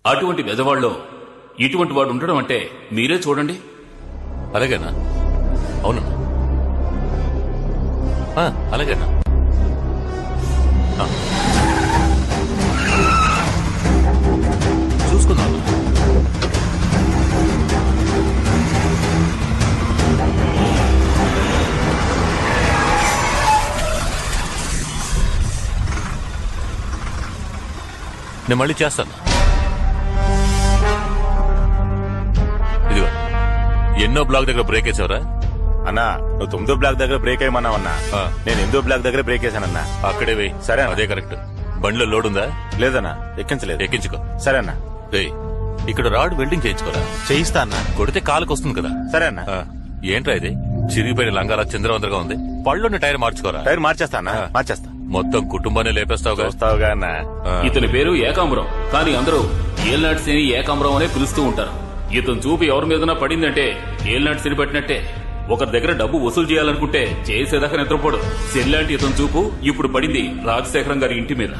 అటువంటి బెదవాళ్ళలో ఇటువంటి వాడు ఉండడం అంటే మీరే చూడండి. అలాగేనా? అవునన్నా, అలాగేనా? చూసుకుందాం. నేను మళ్ళీ చేస్తాను. ఇదిగో, ఎన్నో బ్లాక్ దగ్గర బ్రేక్ వేసావరా? అన్నా, నువ్వు 9వ బ్లాక్ దగ్గర బ్రేక్ అయ్యమన్నావన్నా. నేను 8వ బ్లాక్ దగ్గర బ్రేక్ వేసానన్నా. అక్కడే వేయి. సరే, అదే కరెక్ట్. బండిలో లోడ్ ఉందా? లేదన్నా, ఎక్కించలేదు. ఎక్కించుకో. సరే అన్నా. ఇక్కడ రాడ్ వెల్డింగ్ చేయించుకోరా. చేయిస్తా అన్నా. కొడితే కాలుకి వస్తుంది కదా. సరే అన్నా. ఏంట్రా ఇది చిరిగిపోయిన లంగాల చంద్రవందరగా ఉంది. పళ్ళున్న టైర్ మార్చుకోరా. టైర్ మార్చేస్తా అన్నా, మార్చేస్తా. మొత్తం కుటుంబాన్ని లేపేస్తావుగా. వస్తావుగా అన్నా. ఇతని పేరు ఏకాంబరం, కానీ అందరూ ఏల్నాటి శని ఏకాంబరం అనే పిలుస్తూ ఉంటారు. ఇతను చూపు ఎవరి మీదనా పడిందంటే ఏల్నాటి శని పట్టినట్టే. ఒకరి దగ్గర డబ్బు వసూలు చేయాలనుకుంటే చేసేదాకా నిద్రపోడు. శనిలాంటి ఇతని చూపు ఇప్పుడు పడింది రాజశేఖరం గారి ఇంటి మీద.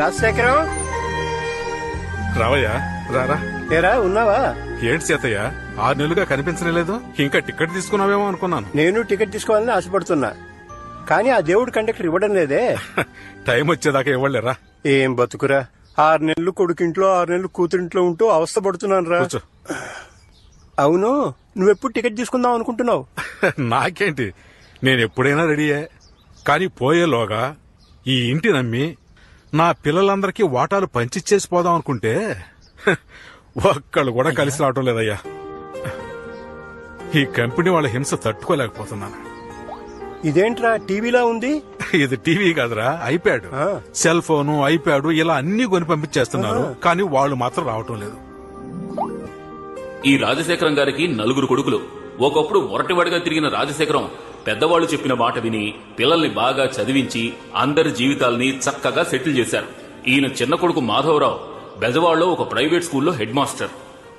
రాజశేఖరం, రావయ్యా, రారా. ఏరా ఉన్నావా? ఏంటి సీతయ్య, 6 నెలలుగా కనిపించలేదు. ఇంకా టికెట్ తీసుకున్నావేమో అనుకున్నాను. నేను టికెట్ తీసుకోవాలని ఆశపడుతున్నా, కానీ ఆ దేవుడు కండక్టర్ ఇవ్వడం లేదే. టైం వచ్చేదాకా ఇవ్వలేరా? ఏం బతుకురా, 6 నెలలు కొడుకింట్లో 6 నెలలు కూతురింట్లో ఉంటూ అవస్థ పడుతున్నాను రా. అవును, నువ్వెప్పుడు టికెట్ తీసుకుందాం అనుకుంటున్నావు? నాకేంటి, నేను ఎప్పుడైనా రెడీయే. కానీ పోయేలోగా ఈ ఇంటి నమ్మి నా పిల్లలందరికీ వాటాలు పంచిచ్చేసి పోదాం అనుకుంటే ఒక్కళ్ళు కూడా కలిసి రావటం లేదయ్యా. ఈ కంపెనీ వాళ్ళ హింస తట్టుకోలేకపోతున్నాను. ఇదేంట్రా టీవీలా ఉంది? ఇది టీవీ కాదురా, ఐప్యాడ్. సెల్ ఫోను, ఐప్యాడ్ ఇలా అన్ని కొని పంపించేస్తున్నారు, కానీ వాళ్ళు మాత్రం రావటం లేదు. ఈ రాజశేఖరం గారికి 4 కొడుకులు. ఒకప్పుడు మొరటివాడిగా తిరిగిన రాజశేఖరం పెద్దవాళ్లు చెప్పిన మాట విని పిల్లల్ని బాగా చదివించి అందరి జీవితాల్ని చక్కగా సెటిల్ చేశారు. ఈయన చిన్న కొడుకు మాధవరావు బెజవాడలో ఒక ప్రైవేట్ స్కూల్లో హెడ్ మాస్టర్,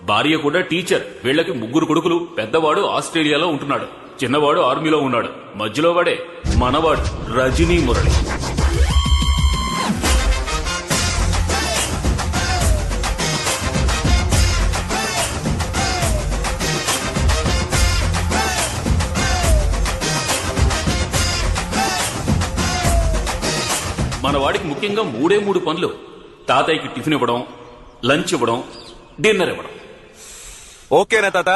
భార్య కూడా టీచర్. వీళ్లకి 3 కొడుకులు. పెద్దవాడు ఆస్ట్రేలియాలో ఉంటున్నాడు, చిన్నవాడు ఆర్మీలో ఉన్నాడు, మధ్యలో వాడే మనవాడు రజనీ మురళి. మన వాడికి ముఖ్యంగా 3 పనులు. తాతయ్యకి టిఫిన్ ఇవ్వడం, లంచ్ ఇవ్వడం, డిన్నర్ ఇవ్వడం. ఓకేనా తాత?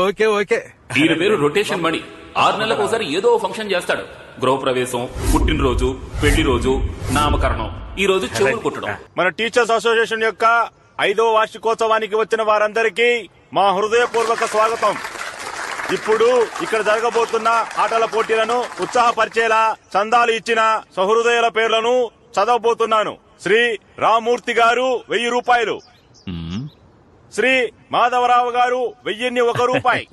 Okay okay. ఈయన పేరు రొటేషన్ మణి. 6 నెలలకు ఒకసారి ఏదో ఫంక్షన్ చేస్తాడు. గృహప్రవేశం, పుట్టినరోజు, పెళ్లి రోజు, నామకరణం. ఈ రోజు చెవులు కుట్టడం. మన టీచర్స్ అసోసియేషన్ యొక్క 5వ వార్షికోత్సవానికి వచ్చిన వారందరికీ మా హృదయపూర్వక స్వాగతం. ఇప్పుడు ఇక్కడ జరగబోతున్న ఆటల పోటీలను ఉత్సాహపరిచేలా చందాలు ఇచ్చిన సహృదయుల పేర్లను చదవబోతున్నాను. శ్రీ రామూర్తి గారు 1000 రూపాయలు, శ్రీ మాధవరావు గారు 1001 రూపాయి.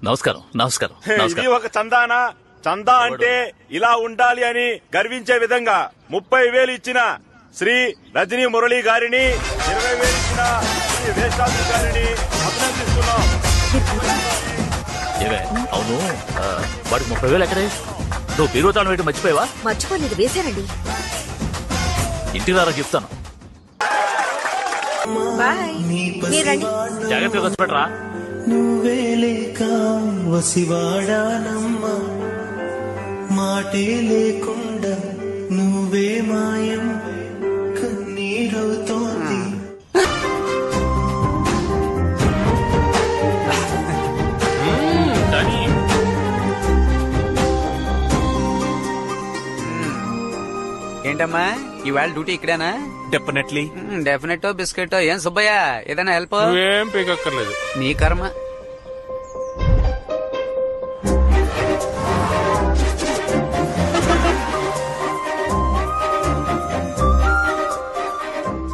నమస్కారం. నమస్కారం. ఇది ఒక చందానా? చందా అంటే ఇలా ఉండాలి అని గర్వించే విధంగా 30,000 ఇచ్చిన శ్రీ రజనీ మురళి గారిని, 20,000 ఇచ్చిన శ్రీ వేషాద్రి గారిని అభినందిస్తున్నాం. అవును, వాడికి 30,000 ఎక్కడే? నువ్వు బీరువాతాను వేయడం మర్చిపోయావా? మర్చిపోలేదు, వేశానండి. ఇంటికి రారా చెప్తాను. జాగ్రత్తగా ఖర్చు పెట్టరా. నువ్వే లేక వసివాడానమ్మా, మాటే లేకుండా నువ్వే మాయం కన్నీరవుతోంది. ఏంటమ్మా ఇవాళ డ్యూటీ ఇక్కడేనా? డెఫినెట్లీ. Definite biscuit. ఏం సుబ్బయ్య, ఏదైనా హెల్ప్? ఏం పీకక్కర్లేదు. నీ కర్మ.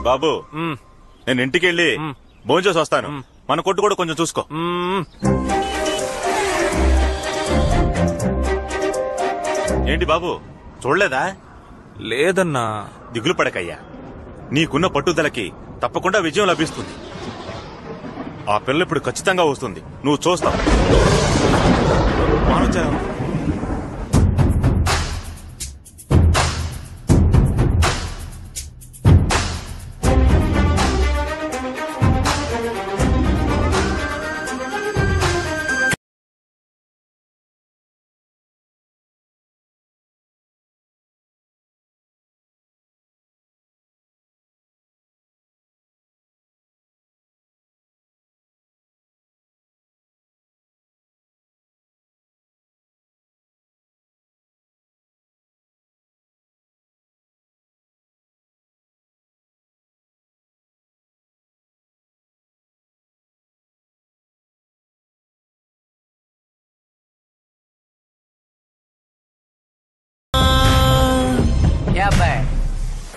బాబు, నేను ఇంటికి వెళ్ళి భోంచేసి వస్తాను. మన కొట్టు కూడా కొంచెం చూసుకో. ఏంటి బాబు, చూడలేదా? లేదన్నా. దిగులు పడకయ్యా, నీకున్న పట్టుదలకి తప్పకుండా విజయం లభిస్తుంది. ఆ పిల్ల ఇప్పుడు ఖచ్చితంగా వస్తుంది, నువ్వు చూస్తావు. మానవచారం.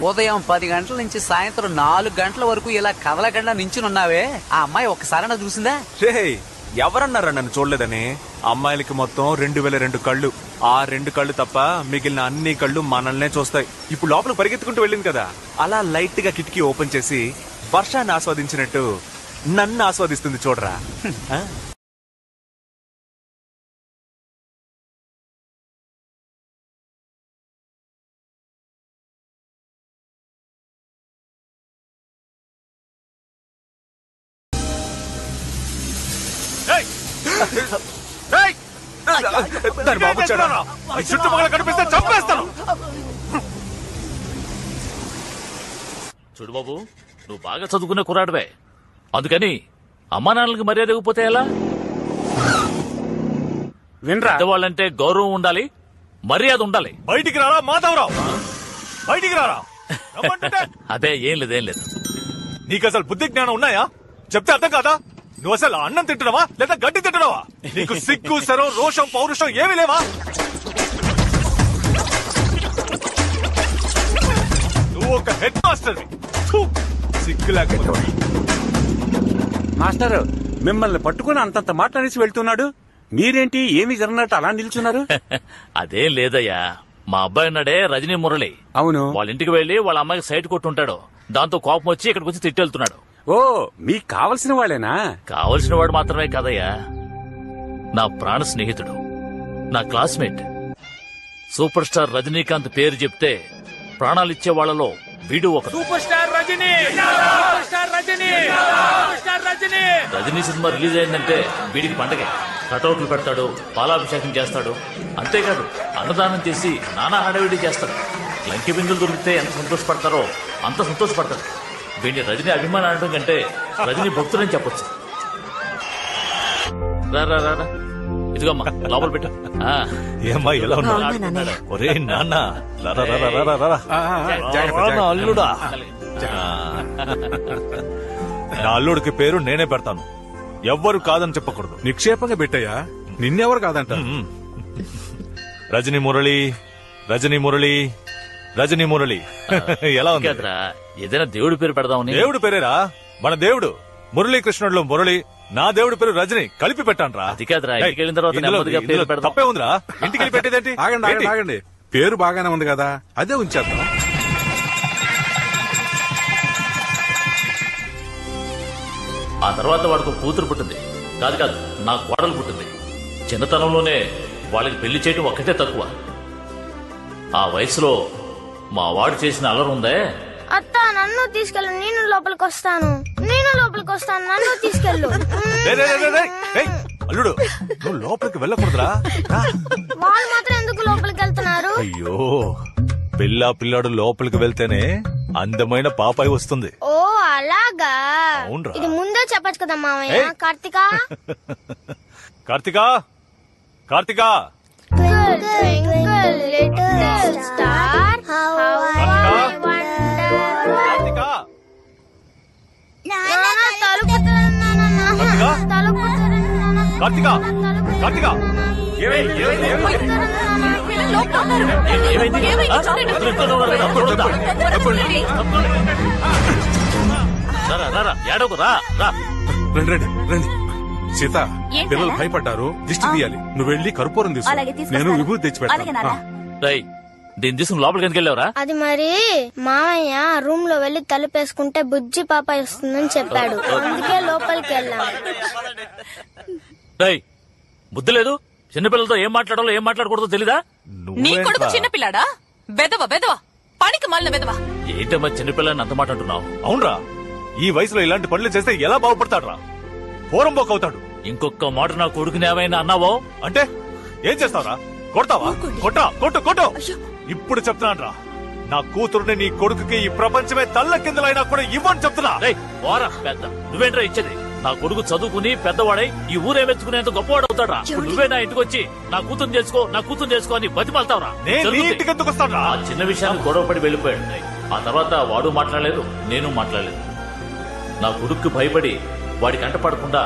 ఉదయం 10 గంటల నుంచి సాయంత్రం 4 గంటల వరకు ఇలా కదలకుండా నించునున్నావే, ఆ అమ్మాయి ఒక్కసారైనా చూసిందా? రే, ఎవరన్నారా నన్ను చూడలేదని? అమ్మాయిలకి మొత్తం 2002 కళ్ళు. ఆ 2 కళ్ళు తప్ప మిగిలిన అన్ని కళ్ళు మనల్నే చూస్తాయి. ఇప్పుడు లోపల పరిగెత్తుకుంటూ వెళ్ళింది కదా, అలా లైట్ గా కిటికీ ఓపెన్ చేసి వర్షాన్ని ఆస్వాదించినట్టు నన్ను ఆస్వాదిస్తుంది చూడరా. దాని బాబు చుట్టుపక్కల కనిపిస్తే చంపేస్తాను. చూడు బాబు, నువ్వు బాగా చదువుకునే కుర్రాడివే, అందుకని అమ్మా నాన్నలకి మర్యాద ఇవ్వకపోతే ఎలా? వినరా, పెద్దవాళ్ళంటే గౌరవం ఉండాలి, మర్యాద ఉండాలి. బయటికి రారా మాధవరావు, బయటికి రారా. అదే ఏం లేదు. నీకు అసలు బుద్ధి జ్ఞానం ఉన్నాయా? చెప్తే అర్థం కాదా? నువ్వు అసలు అన్నం తింటున్నావా లేదా గడ్డి తింటున్నావా? నీకు సిగ్గు, శరం, రోషం, పౌరుషం ఏమీ లేవా? నువ్వు ఒక హెడ్ మాస్టర్, సిగ్గు లేకుండా. మాస్టర్, మిమ్మల్ని పట్టుకుని అంతంత మాట్లాడేసి వెళ్తున్నాడు, మీరేంటి ఏమి జరగనట్టు అలా నిల్చున్నారు? అదేం లేదయ్యా, మా అబ్బాయి ఉన్నాడే రజనీ మురళి, అవును, వాళ్ళ ఇంటికి వెళ్లి వాళ్ళ అమ్మాయికి సైట్ కొట్టుంటాడు. దాంతో కోపం వచ్చి ఇక్కడికి వచ్చి తిట్టెళ్తున్నాడు. ఓ, మీకు కావలసిన వాళ్ళేనా? కావలసిన వాడు మాత్రమే కాదయ్యా, నా ప్రాణ స్నేహితుడు, నా క్లాస్మేట్. సూపర్ స్టార్ రజనీకాంత్ పేరు చెప్తే ప్రాణాలిచ్చే వాళ్లలో వీడు ఒక super star Rajini. Rajini cinema release అయిందంటే వీడికి పండగే. కటౌట్లు పెడతాడు, పాలాభిషేకం చేస్తాడు. అంతేకాదు అన్నదానం చేసి నానా హడావిడి చేస్తాడు. లంకి బిందులు దొరికితే ఎంత సంతోషపడతారో అంత సంతోషపడతాడు. వీడిని రజనీ అభిమానం అనడం కంటే రజనీ భక్తులని చెప్పొచ్చు. రా ఇదిగమ్మా లోపల పెట్టు. ఏమ్మా ఎలా ఉన్నాడు? ఒరే నాన్న, అల్లుడా. నా అల్లుడికి పేరు నేనే పెడతాను, ఎవ్వరు కాదని చెప్పకూడదు. నిక్షేపంగా పెట్టయ్యా, నిన్నెవరు కాదంట. రజనీ మురళి, రజనీ మురళి, రజనీ మురళి. ఎలా ఉంది? ఏదైనా దేవుడి పేరు పెడదామని. దేవుడి పేరేరా, మన దేవుడు మురళీకృష్ణుడిలో మురళి, నా దేవుడి పేరు రజనీ, కలిపి పెట్టాను రా. అది కాదురా, ఇంటికి వెళ్ళిన తర్వాత తప్పే ఉందిరా, ఇంటికి వెళ్ళి పెట్టేదేంటి? ఆగండి, పేరు బాగానే ఉంది కదా, అదే ఉంచేద్దాం. ఆ తర్వాత వాడికి కూతురు పుట్టింది. కాదు నా కోడలు పుట్టింది. చిన్నతనంలోనే వాళ్ళకి పెళ్లి చేయటం ఒక్కటే తక్కువ. ఆ వయసులో మా వాడు చేసిన అల్లరి ఉందే. అత్త, నన్ను తీసుకెళ్ళు, నేను లోపలికి వస్తాను, నన్ను తీసుకెళ్ళు. అల్లుడు, నువ్వు లోపలికి వెళ్ళకూడదురా. వాళ్ళు మాత్రం ఎందుకు లోపలికి వెళ్తున్నారు? అయ్యో, పిల్లాడు లోపలికి వెళ్తేనే అందమైన పాపాయి వస్తుంది. ఓ అలాగా, ఇది ముందే చెప్పచ్చు కదా మామయ్య. కార్తికా రండి. సీత, పిల్లలు భయపడ్డారు, దిష్టి తీయాలి. నువ్వు వెళ్ళి కర్పూరం తీసుకో, నేను విభూతి తెచ్చి పెడతాను. దీన్ని తీసుకుని లోపలికి ఎందుకు వెళ్ళావురా? అది మరి మామయ్య రూమ్ లో వెళ్లి తలుపేసుకుంటే బుజ్జి పాప వస్తుందని చెప్పాడు, అందుకే లోపలికి వెళ్ళాం. బుద్ధి లేదు? చిన్నపిల్లలతో ఏం మాట్లాడాలో ఏం మాట్లాడకూడదో తెలీదా? నీ కొడుకు చిన్నపిల్లాడా? బెదవా బెదవా, పనికి మాలిన బెదవా. ఏంటమ్మా చిన్నపిల్లని అంత మాట అంటున్నావు? అవునరా, ఈ వయసులో ఇలాంటి పనులు చేస్తే ఎలా బాగుపడతాడు రా? పోరంబోక్ అవుతాడు. ఇంకొక మాట నా కొడుకుని ఏమైనా అన్నావో అంటే ఏం చేస్తావురా? కొడతావా? కొట్టా, కొట్టు కొట్టు. ఇప్పుడు చెప్తున్నాను రా, నా కూతురుని నీ కొడుకుకి ఈ ప్రపంచమే తల్ల కిందలైనా కూడా ఇవ్వని చెప్తున్నా. పెద్ద నువ్వేంట్రా ఇచ్చేది? నా కొడుకు చదువుకుని పెద్దవాడై ఈ ఊరే మెచ్చుకునేంత గొప్పవాడు అవుతాడా? నువ్వే నా ఇంటికి వచ్చి నా కూతురు చేసుకో నా కూతురు చేసుకో అని బతిమాలతావురా? ఆ చిన్న విషయాన్ని గొడవపడి వెళ్ళిపోయాడు. ఆ తర్వాత వాడు మాట్లాడలేదు, నేను మాట్లాడలేదు. నా కొడుక్కి భయపడి వాడి కంట పడకుండా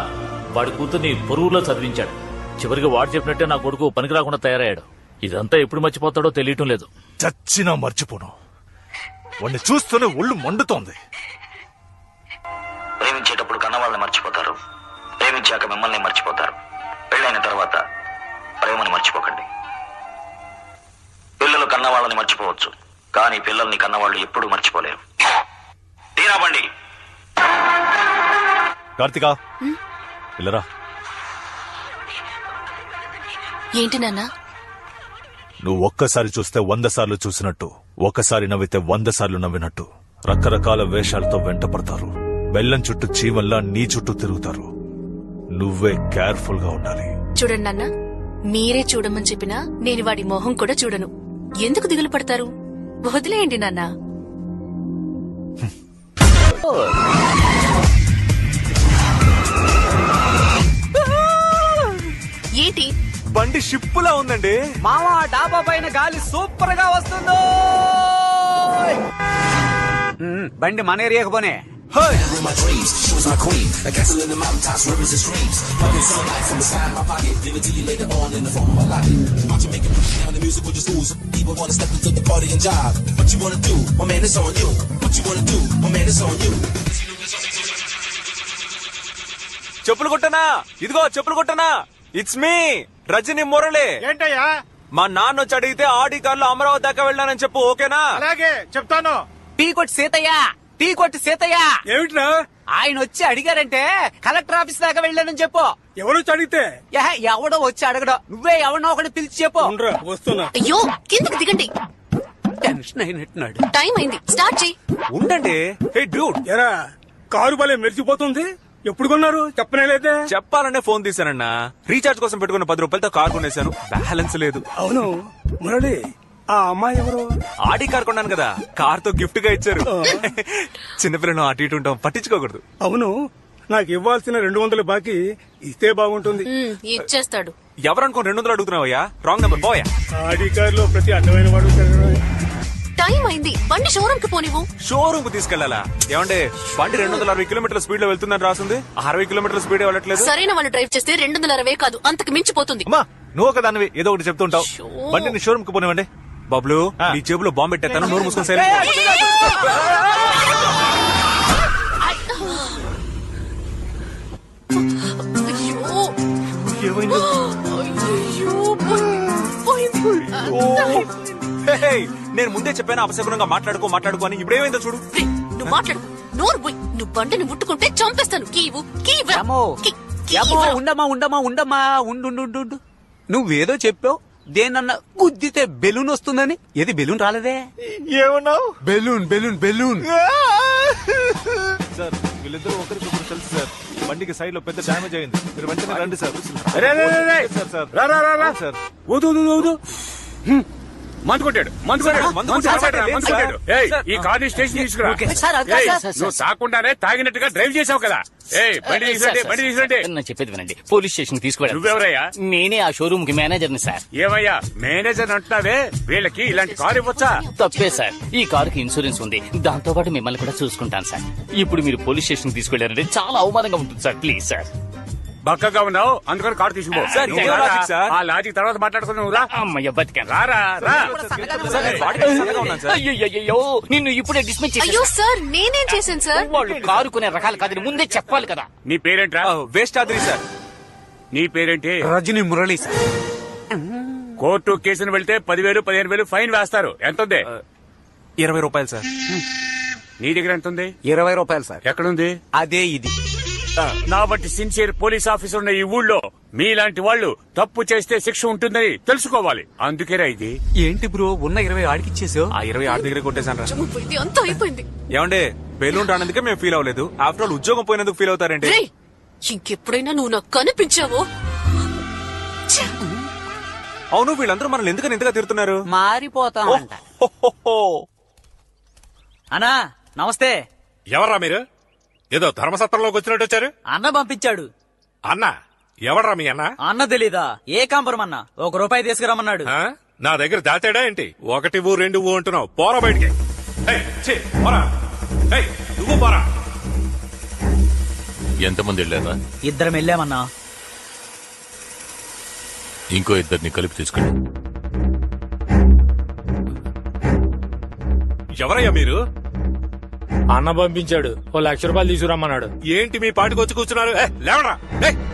వాడి కూతుర్ని పొరుగులో చదివించాడు. చివరికి వాడు చెప్పినట్టే నా కొడుకు పనికి రాకుండా తయారయ్యాడు. ఇదంతా ఎప్పుడు మర్చిపోతాడో తెలియటం లేదు. చచ్చినా మర్చిపోను. వాడిని చూస్తూనే ఒళ్ళు మండుతోంది. ప్రేమించేటప్పుడు కన్నవాళ్ళని మర్చిపోతారు, ప్రేమించాక మిమ్మల్ని మర్చిపోతారు. పెళ్ళైన తర్వాత ప్రేమను మర్చిపోకండి. పిల్లలు కన్నవాళ్ళని మర్చిపోవచ్చు, కానీ పిల్లల్ని కన్నవాళ్ళు ఎప్పుడూ మర్చిపోలేరు. తీరాబండి. కార్తికా, పిల్లరా. ఏంటి నాన్న? నువ్వు ఒక్కసారి చూస్తే 100 సార్లు చూసినట్టు, ఒక్కసారి నవ్వితే 100 సార్లు నవ్వినట్టు రకరకాల వేషాలతో వెంట పడతారు. బెల్లం చుట్టూ చీమల్లా నీ చుట్టూ తిరుగుతారు. నువ్వే కేర్ఫుల్ గా ఉండాలి. చూడండి నాన్న, మీరే చూడమని చెప్పినా నేను వాడి మొహం కూడా చూడను. ఎందుకు దిగులు పడతారు? వదిలేయండి నాన్న. ఏంటి? బండి షిప్పులా ఉందండి. మావా, డాబా పైన గాలి సూపర్ గా వస్తుందో. బండి మన ఏరియాకు పోనే. చెప్పులు కొట్టనా? ఇదిగో చెప్పులు కొట్టనా. It's me Rajani Murali. ఏంటయ్యా? మా నాన్న వచ్చి అడిగితే ఆడి కార్లో అమరావతి దాకా వెళ్ళానని చెప్పు. ఓకేనా? అలాగే చెప్తాను. టీ కొట్టి సీతయ్య, టీ కొట్టి సీతయ్య. ఏమిట్రా? ఆయన వచ్చి అడిగారంటే కలెక్టర్ ఆఫీస్ దాకా వెళ్ళానని చెప్పు. ఎవరు అడిగితే? ఎవడో వచ్చి అడగడం, నువ్వే ఎవరినో ఒకటి పిలిచి చెప్పు. వస్తున్నా. అయ్యో, కిందకి దిగండి. టెన్షన్ అయినట్టున్నాడు. టైం అయింది, స్టార్ట్ చెయ్యి. ఉండండి. హే డ్యూడ్, ఎరా కారు భలే మెరిసిపోతుంది. ఎప్పుడు కొన్నారు? చెప్పనేలేదే. చెప్పాలనే ఫోన్ తీసానన్నా. రీఛార్జ్ కోసం పెట్టుకున్న 10 రూపాయలతో కార్ కొనేశాను. బ్యాలెన్స్ లేదు. అవును మురళి, ఆ అమ్మాయి ఎవరు? ఆడి కార్ కొన్నాను కదా, కార్ తో గిఫ్ట్ గా ఇచ్చారు. చిన్నపిల్లను అటు ఇటు ఉంటాం, పట్టించుకోకూడదు. అవును, నాకు ఇవ్వాల్సిన 200 బాకీ ఇస్తే బాగుంటుంది. ఇచ్చేస్తాడు. ఎవరనుకో 200 అడుగుతున్నావయ్యా? Wrong number. పోయా. ఆడి కార్ లో ప్రతి అడ్డమైన వాడు. టైం అయింది, బండి షోరూమ్ కి పోనివ్వు. షోరూమ్ కు తీసుకెళ్లాలా? ఏమంటే బండి 260 కిలోమీటర్ల స్పీడ్ లో వెళ్తుందని రాసింది. 60 కిలోమీటర్ల స్పీడ్ వెళ్ళట్లేదు. సరైన వాళ్ళు డ్రైవ్ చేస్తే 260 కాదు, అంతకు మించిపోతుంది. నువ్వు ఒక దానివి ఏదో ఒకటి చెప్తుంటావు. బండిని షోరూమ్ కు పోనివ్వండి. బాబులు, నీ జేబులో బాంబు పెట్టేస్తాను. నోరు మూసుకొని సైలెంట్. నేను ముందే చెప్పాను అపశకునంగా మాట్లాడుకో అని. ఇప్పుడేమైందో చూడు. నువ్వు మాట్లాడు, నోరు పోయి. నువ్వు బండిని ముట్టుకుంటే చంపేస్తాను. కీవు ఉండమ్మా ఉండు. నువ్వేదో చెప్పావు, దేనన్నా గుద్దితే బెలూన్ వస్తుందని. ఏది బెలూన్ రాలేదే? ఏమన్నావు? బెలూన్. సార్, వీళ్ళిద్దరూ ఒకరికొకరు తెలుసు సార్. బండికి సైడ్ లో పెద్ద డ్యామేజ్ అయింది. మీరు వెంటనే రండి సార్. సార్ ఊదు. మందు కొట్టాడు. ఈ కార్ని స్టేషన్ తీసుకురా. నువ్వు తాకుండానే తాగినట్టుగా డ్రైవ్ చేసావు కదా. బండి తీసుకుంటే నేను చెప్పేది వినండి. పోలీస్ స్టేషన్ తీసుకువెళ్ళండి. నువ్వెవరయ్యా? నేనే ఆ షోరూమ్ కి మేనేజర్ని సార్. ఏమయ్యా మేనేజర్ అంటున్నావే? వీళ్ళకి ఇలాంటి కారు ఇవ్వచ్చా? తప్పే సార్, ఈ కారుకి ఇన్సూరెన్స్ ఉంది. దాంతో పాటు మిమ్మల్ని కూడా చూసుకుంటాను సార్. ఇప్పుడు మీరు పోలీస్ స్టేషన్ తీసుకెళ్లారంటే చాలా అవమానంగా ఉంటుంది సార్. Please sir. బక్కగా ఉన్నావు, అందుకని కారు తీసుకుపో. ఆ లాజిక్ తర్వాత మాట్లాడుకున్నావు. రా అమ్మయ్య, బతికాను. రా. అయ్యో, నిన్ను ఇప్పుడే డిస్మిస్ చేశాను. అయ్యో సార్, నేనేం చేశాను సార్? వాళ్ళు కారు కొనే రకాలు కాదని ముందే చెప్పాలి కదా. నీ పేరేంట్రా? Waste ఆద్రి sir. నీ పేరేంటి? రజని మురళి సార్. కోర్టు కేసును వెళ్తే 10,000 15,000 ఫైన్ వేస్తారు. ఎంత ఉంది? 20 రూపాయలు సార్. నీ దగ్గర ఎంత ఉంది? 20 రూపాయలు సార్. ఎక్కడుంది? అదే ఇది. నా బట్టి సిన్సియర్ పోలీస్ ఆఫీసర్ ఉన్న ఈ ఊళ్ళో మీలాంటి వాళ్ళు తప్పు చేస్తే శిక్ష ఉంటుందని తెలుసుకోవాలి. అందుకేరా ఇది. ఏంటి బ్రో ఉన్న 20 ఆడికిచ్చేసావు? ఆ 20 ఆడి దగ్గర కొట్టేశాను రా. అంతా అయిపోయింది. ఏమండే బెలూన్ రానందుకే మేము ఫీల్ అవ్వలేదు. ఆఫ్టర్ ఆల్ ఉద్యోగం పోయినందుకు ఫీల్ అవుతారండి. ఇంకెప్పుడైనా నువ్వు నాకు కనిపించావో. అవును వీళ్ళందరూ మనల్ని ఎందుకని ఇంతగా తిడుతున్నారు? మారిపోతామంట. అన్నా నమస్తే. ఎవర్రా మీరు? ఏదో ధర్మసత్రంలోకి వచ్చినట్టు వచ్చారు. అన్న పంపించాడు. అన్న ఎవడ్రా మీ అన్న? అన్న తెలీదా? ఏ కాంపురం అన్న? ₹1 తీసుకురమ్మన్నాడు. నా దగ్గర దాచాడా ఏంటి? 1 ఊ 2 ఊ అంటున్నావు. పోరా బయటికి. నువ్వు పోరా. ఎంతమంది వెళ్ళారా? 2 వెళ్ళామన్నా. ఇంకో 2 కలిపి తీసుకెళ్ళి. ఎవరయ్యా మీరు? అన్న పంపించాడు. ₹1,00,000 తీసుకురమ్మన్నాడు. ఏంటి మీ పాటికి వచ్చి కూర్చున్నారు? లేవరా,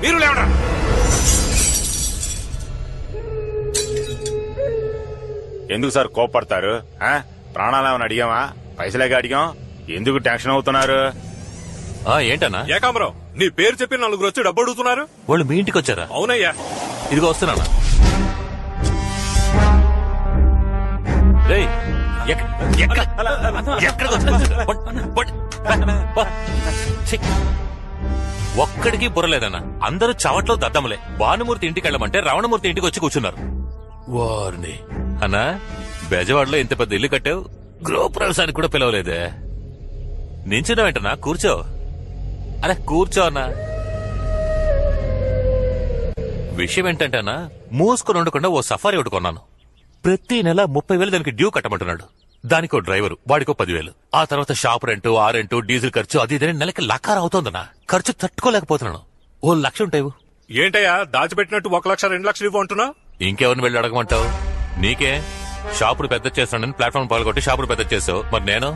మీరు లేవరా. ఎందుకు సార్ కోపడతారు? ప్రాణాలేమని అడిగామా? పైసలేగా అడిగాం. ఎందుకు టెన్షన్ అవుతున్నారు? ఏంటన్నా? ఏకాంబరం, నీ పేరు చెప్పి 4 వచ్చి డబ్బు అడుగుతున్నారు. వాళ్ళు మీ ఇంటికి వచ్చారా? అవునయ్యా. ఇదిగో వస్తున్నానా. ఒక్కడికి బుర్రలేదన్నా. అందరూ చవట్లో దద్దములే. భానుమూర్తి ఇంటికి వెళ్ళమంటే రావణమూర్తి ఇంటికి వచ్చి కూర్చున్నారు. వారిని అన్నా బెజవాడలో ఇంత పెద్ద ఇల్లు కట్టావు, గృహప్రవేశానికి కూడా పిలవలేదే. నించున్నావేంటన్నా? కూర్చో. అరే కూర్చో అన్నా. విషయం ఏంటంటే అన్నా, మూసుకొని ఉండకుండా ఓ సఫారీ ఒకటి కొన్నాను. ప్రతి నెల 30,000 దానికి డ్యూ కట్టమంటున్నాడు. దానికో డ్రైవరు, వాడికో 10,000. ఆ తర్వాత షాప్ రెంటు, ఆ రెంటు, డీజిల్ ఖర్చు, అది ఇదని నెలకి లకార అవుతోందన్నా. ఖర్చు తట్టుకోలేకపోతున్నాను. ₹1,00,000 ఉంటాయి. ఏంటయ్యా దాచిపెట్టినట్టు 1,00,000 2,00,000 ఇవ్వు అంటున్నావు? ఇంకెవరిని వెళ్ళి అడగమంటావు? నీకే షాపును పెద్ద చేస్తానని ప్లాట్ఫామ్ పాల్గొట్టి షాపును పెద్ద చేసావు. మరి నేను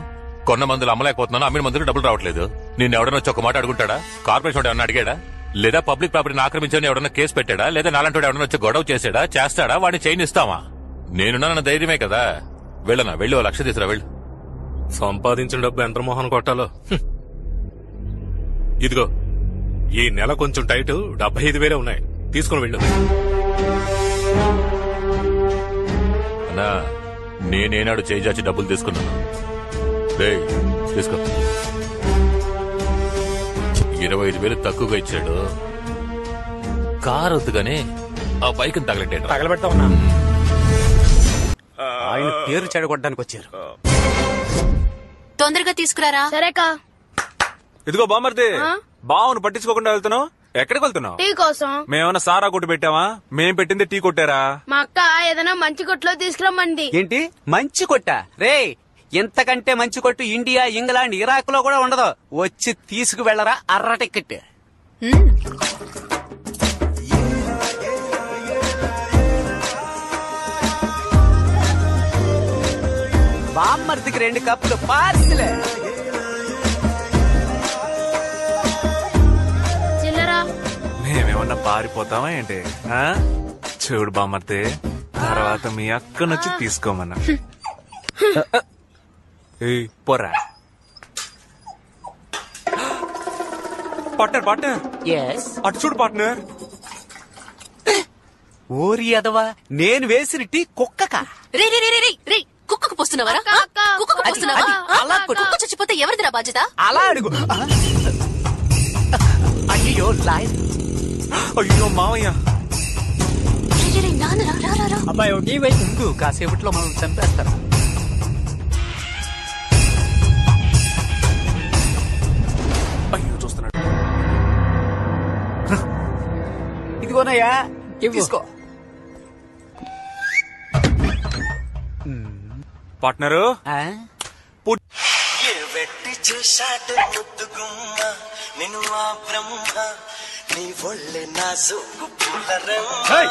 కొన్న మందులు అమ్మలేకపోతున్నాను, అమ్మిన మందులు డబ్బులు రావట్లేదు. నిన్ను ఎవడన్నా వచ్చి ఒక మాట అడుగుంటాడా? కార్పొరేషన్ ఎవడన్నా అడిగాడా? లేదా పబ్లిక్ ప్రాపర్టీని ఆక్రమించని ఎవడన్నా కేసు పెట్టాడా? లేదా నాలంటి ఎవడన్నా వచ్చి గొడవ చేస్తాడా? వాడిని చైన్ ఇస్తావా? నేనున్నా ధైర్యమే కదా. వెళ్ళనా? వెళ్ళి ₹1,00,000 తీసురా. వెళ్ళు. సంపాదించిన డబ్బు ఎంత మోహన్ కొట్టాలో. ఇదిగో ఈ నెల కొంచెం టైట్, 75,000 ఉన్నాయి. తీసుకుని వెళ్ళు. అన్నా నేనేనాడు చేయి చాచి డబ్బులు తీసుకున్నాను. తీసుకో. 25,000 తక్కువగా ఇచ్చాడు. కారు వద్దుగానే ఆ బైక్ తగలబెడతా ఉన్నా. ఆయన పేరు చెడగొట్టడానికి వచ్చారు. తొందరగా తీసుకురారా. సరేకా. ఇదిగో బామర్ది, బావును పట్టించుకోకుండా వెళ్తున్నావు. ఎక్కడికి వెళ్తున్నావు? టీ కోసం. మేమన్నా సారా కొట్టు పెట్టావా? మేం పెట్టింది టీ కొట్టారా? మా అక్క ఏదైనా మంచి కొట్లో తీసుకురమ్మంది. ఏంటి మంచి కొట్ట? రే ఇంతకంటే మంచి కొట్టు ఇండియా, ఇంగ్లాండ్, ఇరాక్ లో కూడా ఉండదు. వచ్చి తీసుకు వెళ్లరా అర్ర టికెట్. బామ్మర్దికి 2 కప్పులు పార్సిలే. చిల్లరా. మేమేమన్నా పారిపోతామా ఏంటి? చూడు బామ్మర్ది, తర్వాత మీ అక్కనొచ్చి తీసుకోమన్నా. పోరా. పార్ట్నర్ అటు చూడు పార్ట్నర్. ఓరి అదవా, నేను వేసిన టీ కుక్కకా? రే కుక్కకు పోస్తున్నావరా? కుక్కకు పోస్తున్నావా? కుక్క చచ్చిపోతే ఎవరిదిరా బాధ్యత? అలా అడుగు. అయ్యో లాయ్. అయ్యో మావయ్య. అబ్బాయి టీ వేసి ముందు కాసేపట్లో మనం చంపేస్తారు. అయ్యో చూస్తున్నాడు. ఇదిగోనయ్యా తీసుకో. పార్ట్నరు వెట్టి చేశాడు ముద్దుగుమ్మ నిన్ను ఆ బ్రహ్మ నీ ఒళ్ళే నా సోకు పుల్లరమ్మ.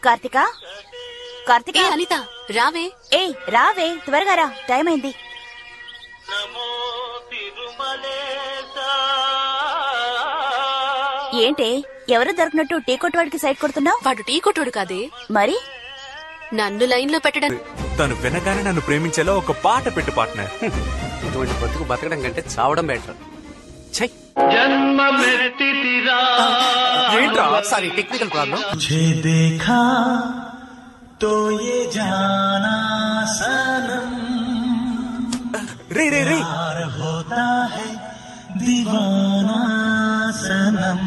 కార్తిక కార్తిక అనిత రావే. ఏయ్ రావే, త్వరగా రా, టైం అయింది. ఏంటే ఎవరు దొరికినట్టు టీ కొట్టువాడికి సైడ్ కొడుతున్నావు? వాడు టీ కొట్టువాడు కాదే, మరి నన్ను లైన్ లో పెట్టడం. తను వినగానే నన్ను ప్రేమించేలా ఒక పాట పెట్టు పార్ట్నర్. ఇటువంటి బతుకు బతకడం కంటే చావడం బెటర్. Sorry, technical problem. देखा तो ये जाना सनम रे रे रे होता है दीवाना सनम.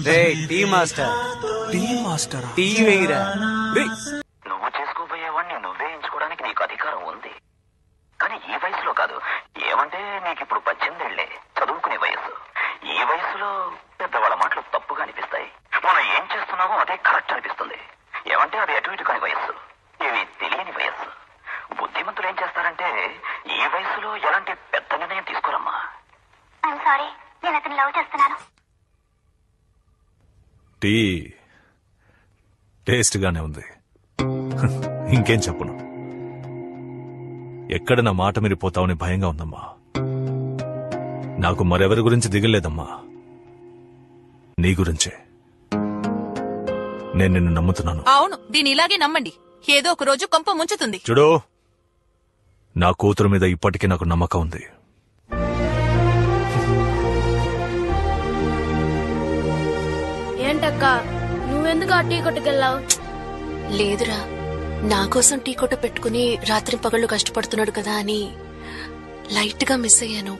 రే టీ మాస్టర్, టీ వేయిరా. నువ్వు చేసుకోబోయేవాడిని నువ్వే ఎంచుకోవడానికి నీకు అధికారం ఉంది, కానీ ఈ వయసులో కాదు. ఏమంటే నీకిప్పుడు 18 ఏళ్లే, చదువుకునే వయసు. ఈ వయసులో పెద్దవాళ్ళ మాటలు తప్పుగా అనిపిస్తాయి. మనం ఏం చేస్తున్నామో అదే కరెక్ట్ అనిపిస్తుంది. ఏమంటే అది అటు ఇటు కాని వయస్సు, ఇవి తెలియని వయస్సు. బుద్ధిమంతులు ఏం చేస్తారంటే ఈ వయసులో ఎలాంటి పెద్ద నిర్ణయం తీసుకోరమ్మా. సారీ, నేను అతను లవ్ చేస్తున్నాను. టీ టేస్ట్ గానే ఉంది. ఇంకేం చెప్పను. ఎక్కడ నా మాట మీరిపోతావని భయంగా ఉందమ్మా. నాకు మరెవరి గురించి దిగలేదమ్మా, నీ గురించే. నేను నిన్ను నమ్ముతున్నాను. అవును, దీని ఇలాగే నమ్మండి, ఏదో ఒక రోజు కొంప ముంచుతుంది. చూడు, నా కూతురు మీద ఇప్పటికీ నాకు నమ్మకం ఉంది. ఏంటక్క, నువ్వెందుకు ఆ టీ కొట్టుకెళ్ళావు? లేదురా, నా కోసం టీ కొట్ట పెట్టుకుని రాత్రి పగళ్ళు కష్టపడుతున్నాడు కదా అని లైట్ గా మిస్ అయ్యాను.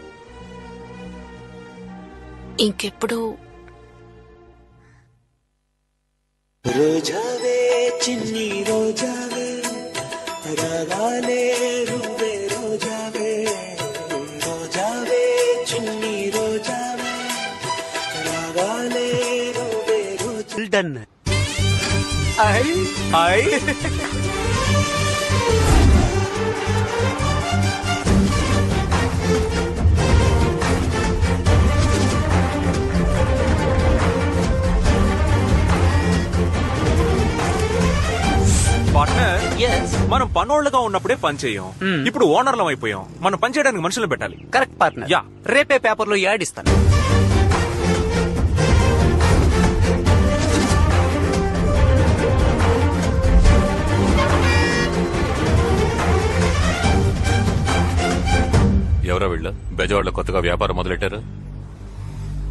ఇంకెప్పుడు రోజావే చిన్ని రోజావే రాగాలే రువే రోజావే రోజావే చిన్ని రోజావే రాగాలే రువే రోజా. డన్. పార్ట్నర్, మనం పనోళ్ళగా ఉన్నప్పుడే పని చేయం. ఇప్పుడు ఓనర్లం అయిపోయాం. మనం పని చేయడానికి మనుషులు పెట్టాలి. Correct partner. యా, రేపే పేపర్లో యాడ్ ఇస్తాను. ఎవరో వీళ్ళు బెజవాడలో కొత్తగా వ్యాపారం మొదలెట్టారు.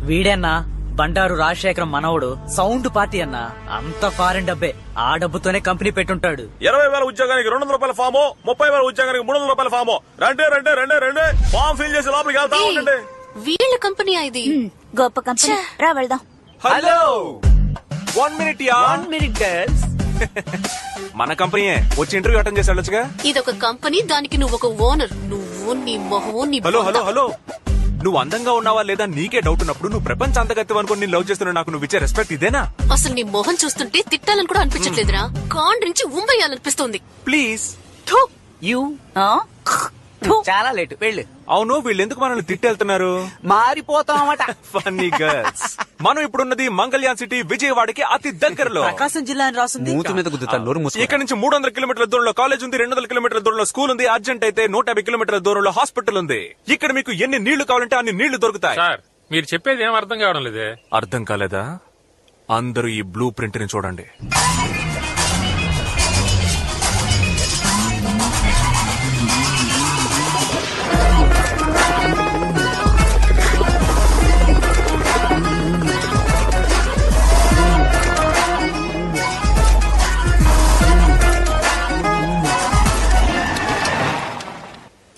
వీడన్నా బండారు రాజశేఖరం మనవడు, సౌండ్ పార్టీ అన్నా. అంత ఫారెన్ డబ్బే, ఆ డబ్బుతోనే కంపెనీ పెట్టుంటాడు. 20,000 ఉద్యోగానికి 200 రూపాయల ఫాము, 30,000 ఉద్యోగానికి 300 రూపాయల ఫాము. రండి ఫామ్ ఫిల్ చేసి లోపలికి వెళ్తా ఉండండి. వీళ్ళ కంపెనీ ఇది. గొప్ప కంపెనీ, రా వెళ్దాం. Hello, 1 minute yeah. 1 minute girls. మన కంపెనీయే, వచ్చి ఇంటర్వ్యూ అటెండ్ చేసి వెళ్ళొచ్చుగా. ఇదొక కంపెనీ, దానికి నువ్వు ఒక ఓనర్. నువ్వు నీ మొహం నీ. హలో, నువ్వు అందంగా ఉన్నావా లేదా నీకే డౌట్ ఉన్నప్పుడు నువ్వు ప్రపంచ అంతగత్యం అనుకుని నేను లవ్ చేస్తున్నా. నాకు నువ్వు ఇచ్చే రెస్పెక్ట్ ఇదేనా? అసలు నీ మొహం చూస్తుంటే తిట్టాలని కూడా అనిపించట్లేదురా, కాండ్రించి ఉమ్మేయాలనిపిస్తుంది. ప్లీజ్. యూ చాలా లేట్, వెళ్ళు. అవును, వీళ్ళు ఎందుకు మనల్ని తిట్టెళ్తున్నారు? మారిపోతామట. Funny girls. మనం ఇప్పుడున్నది మంగళ్యాన్ సిటీ, విజయవాడకి అతి దగ్గరలో. ప్రకాశం జిల్లా అని రాసింది. మూతి మీద గుద్దుతాను. ఇక్కడ నుంచి 300 కిలోమీటర్ల దూరంలో కాలేజ్ ఉంది, 200 కిలోమీటర్ల దూరంలో స్కూల్ ఉంది, అర్జెంట్ అయితే 150 కిలోమీటర్ల దూరంలో హాస్పిటల్ ఉంది. ఇక్కడ మీకు ఎన్ని నీళ్లు కావాలంటే అన్ని నీళ్లు దొరుకుతాయి. సార్, మీరు చెప్పేది ఏం అర్థం కావడం లేదే. అర్థం కాలేదా? అందరూ ఈ బ్లూ ప్రింట్ ని చూడండి.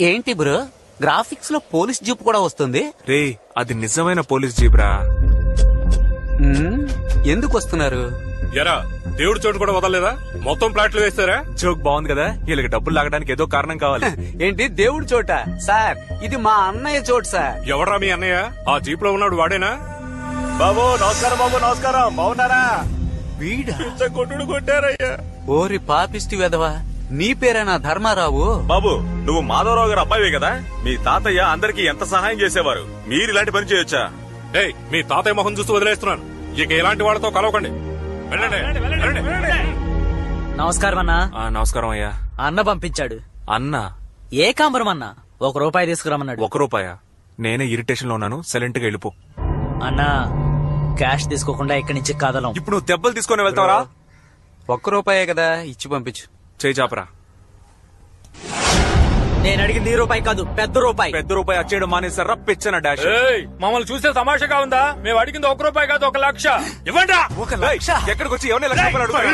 ఏంటి బ్రో, గ్రాఫిక్స్ లో పోలీస్ జీప్ కూడా వస్తుంది? రే, అది నిజమైన పోలీస్ జీప్ రా. ఎందుకు వస్తున్నారు? ఎరా, దేవుడి చోటు కూడా వదలలేదా? మొత్తం ప్లాట్లు వేస్తారా? జోక్ బాగుంది కదా. వీళ్ళకి డబ్బులు లాగడానికి ఏదో కారణం కావాలి. ఏంటి దేవుడి చోట? సార్, ఇది మా అన్నయ్య చోటు సార్. ఎవరా మీ అన్నయ్య? ఆ జీప్ లో ఉన్నాడు వాడేనా? బాబు నమస్కారం. బాగున్నారా? వీడా కొట్టుడు కొట్టారయ్యా. ఓరి పాపిష్టి వెదవా, నీ పేరేనా ధర్మారావు? బాబు, నువ్వు మాధవరావు గారు అబ్బాయివే కదా? మీ తాతయ్య అందరికి ఎంత సహాయం చేసేవారు. మీరు ఇలాంటి పని చేయొచ్చా? మీ తాతయ్య మొహం చూస్తూ వదిలేస్తున్నాను. ఇక ఎలాంటి వాళ్ళతో కలవకండి. నమస్కారం అన్నా. నమస్కారం అయ్యా. అన్న పంపించాడు. అన్నా? ఏకాంబరం అన్న. ₹1 తీసుకురమన్నాడు. ₹1? నేనే ఇరిటేషన్ లో ఉన్నాను, సైలెంట్ గా వెళ్ళిపో. అన్నా క్యాష్ తీసుకోకుండా ఇక్కడి నుంచి కదలం. ఇప్పుడు నువ్వు దెబ్బలు తీసుకొని వెళ్తావరా? ₹1 కదా, ఇచ్చి పంపించు. చేయి చాపరా. నేను అడిగింది ₹1 కాదు, ₹1. ₹1 వచ్చేయడం మానేసారా? పెచ్చన డాష్. మమ్మల్ని చూస్తే తమాషాగా ఉందా? మేము అడిగింది ₹1 కాదు, 1,00,000 ఇవ్వండి. ఎక్కడికి వచ్చి ఎవరిని లక్ష రూపాయలు